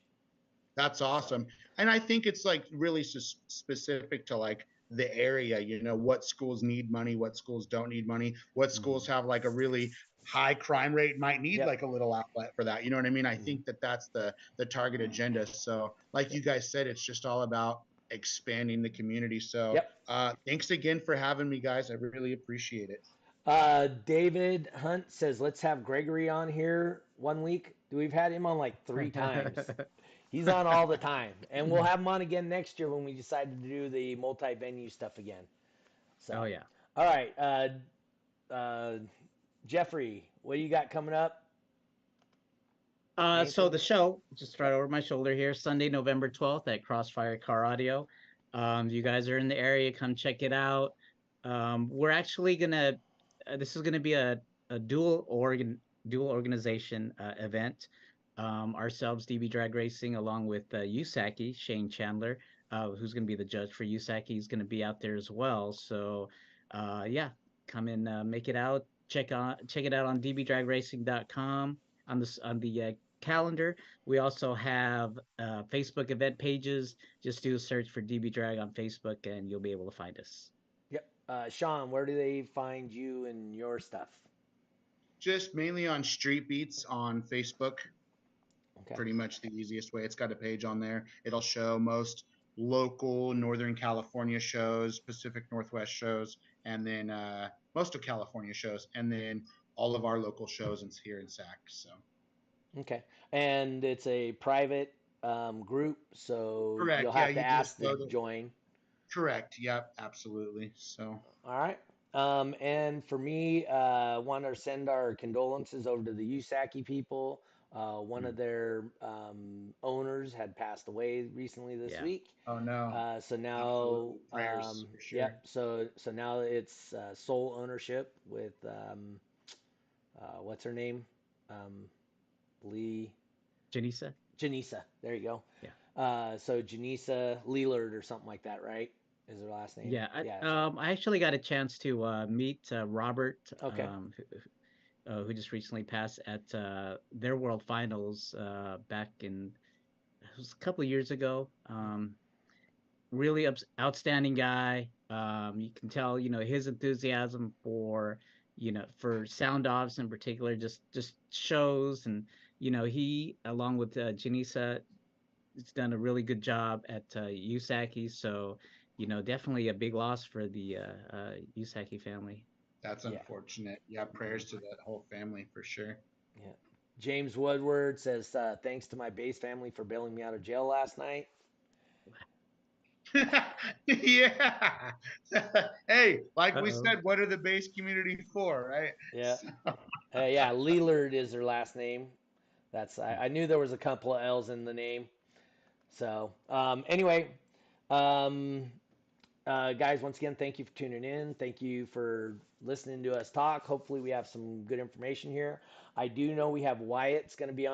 That's So, awesome. And I think it's like really specific to like the area, what schools need money, what schools don't need money, what schools Mhm. have like a really high crime rate, might need yep. like a little outlet for that. You know what I mean? I Mhm. think that that's the target agenda. So like you Yep. guys said, it's just all about expanding the community. So Yep. thanks again for having me, guys. I really appreciate it. David Hunt says, let's have Gregory on here one week. We've had him on like 3 times. He's on all the time. And we'll have him on again next year when we decide to do the multi venue stuff again. Oh So, yeah. all right. Uh, Jeffrey, what do you got coming up? So Anything? the show, just right Yep. over my shoulder here, Sunday, November 12th at Crossfire Car Audio. You guys are in the area, come check it out. We're actually gonna this is gonna be a dual organization event. Ourselves, DB Drag Racing, along with USACI, Shane Chandler, who's gonna be the judge for USACI, he's gonna be out there as well. So yeah, come and make it out. Check it out on dbdragracing.com on the calendar. We also have Facebook event pages. Just do a search for DB Drag on Facebook and you'll be able to find us. Yep. Shawn, where do they find you and your stuff? Just mainly on Streetbeats on Facebook. Okay. Pretty much the easiest way. It's got a page on there. It'll show most local Northern California shows, Pacific Northwest shows, and then most of California shows, and then all of our local shows here in SAC. So. Okay. And it's a private group, so Correct. you'll Yeah, have to you ask just go to to. join. Correct. Yep. Absolutely. So. All right. And for me, want to send our condolences over to the USACI people. One of their owners had passed away recently this Yeah. week. Oh no. So now, Absolutely. Prayers for sure. yep. So now it's sole ownership with what's her name? Lee. Janisa? Janisa. There you go. Yeah. So Janisa Leelard or something like that, right? Is her last name? Yeah. Yeah. I actually got a chance to meet Robert, Okay. who just recently passed at their World Finals back in it was a couple of years ago. Really outstanding guy. You can tell, his enthusiasm for, for sound offs in particular, just shows. And, he, along with Janisa, has done a really good job at USACI. So, definitely a big loss for the USACI family. That's unfortunate. Yeah, prayers to that whole family for sure. Yeah. James Woodward says, thanks to my base family for bailing me out of jail last night. Yeah. Hey, like we said, what are the base community for, right? Yeah. So. Yeah, Leelard is her last name. I knew there was a couple of L's in the name. So anyway, guys, once again, thank you for tuning in. Thank you for listening to us talk. Hopefully we have some good information here. I do know we have Wyatt's going to be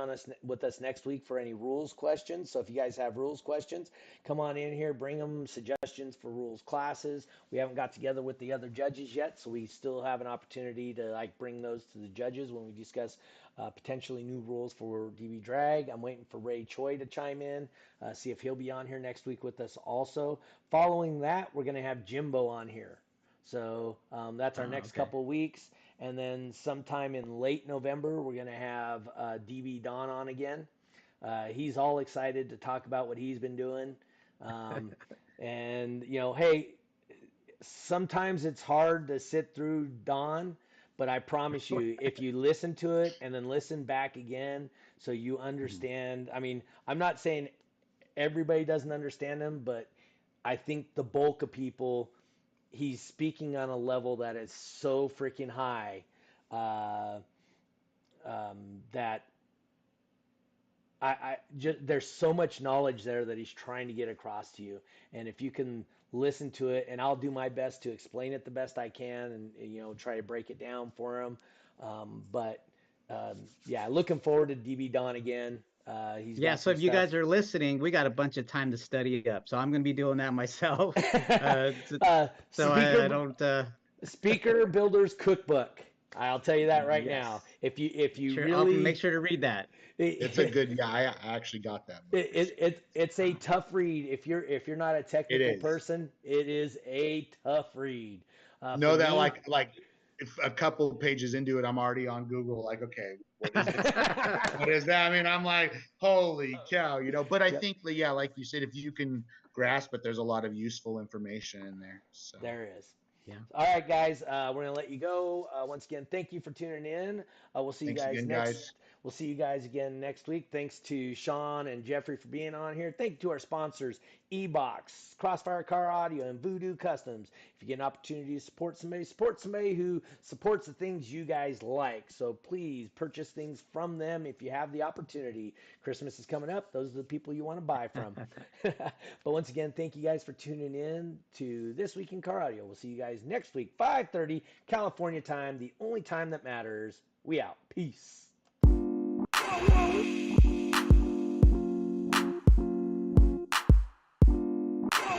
with us next week for any rules questions. So if you guys have rules questions, come on in here, bring them suggestions for rules classes. We haven't got together with the other judges yet, so we still have an opportunity to bring those to the judges when we discuss potentially new rules for DB Drag. I'm waiting for Ray Choi to chime in, see if he'll be on here next week with us also. Following that, we're going to have Jimbo on here. So that's our next couple weeks. And then sometime in late November, we're going to have DB Don on again. He's all excited to talk about what he's been doing. And, hey, sometimes it's hard to sit through Don, but I promise you, if you listen to it and then listen back again so you understand. I mean, I'm not saying everybody doesn't understand him, but I think the bulk of people, he's speaking on a level that is so freaking high that there's so much knowledge there that he's trying to get across to you. And if you can listen to it, and I'll do my best to explain it the best I can and try to break it down for him. Yeah, looking forward to DB Don again. So if you guys are listening, we got a bunch of time to study up. So I'm going to be doing that myself. So I don't. Speaker Builder's Cookbook. I'll tell you that right now. If you sure, really I'll make sure to read that. It's a good. Yeah, I actually got that. It's a tough read. If you're not a technical person, it is a tough read. Know that like if a couple of pages into it, I'm already on Google. Like, okay, what is it? What is that? I mean, I'm like, holy cow, But I think, yeah, like you said, if you can grasp it, there's a lot of useful information in there. So. There is. Yeah. All right, guys, we're gonna let you go. Once again, thank you for tuning in. We'll see you guys next. We'll see you guys again next week. Thanks to Shawn and Jeffrey for being on here. Thank you to our sponsors, E-Box, Crossfire Car Audio, and Voodoo Customs. If you get an opportunity to support somebody who supports the things you guys like. So please purchase things from them if you have the opportunity. Christmas is coming up. Those are the people you want to buy from. But once again, thank you guys for tuning in to This Week in Car Audio. We'll see you guys next week, 5:30 California time, the only time that matters. We out. Peace.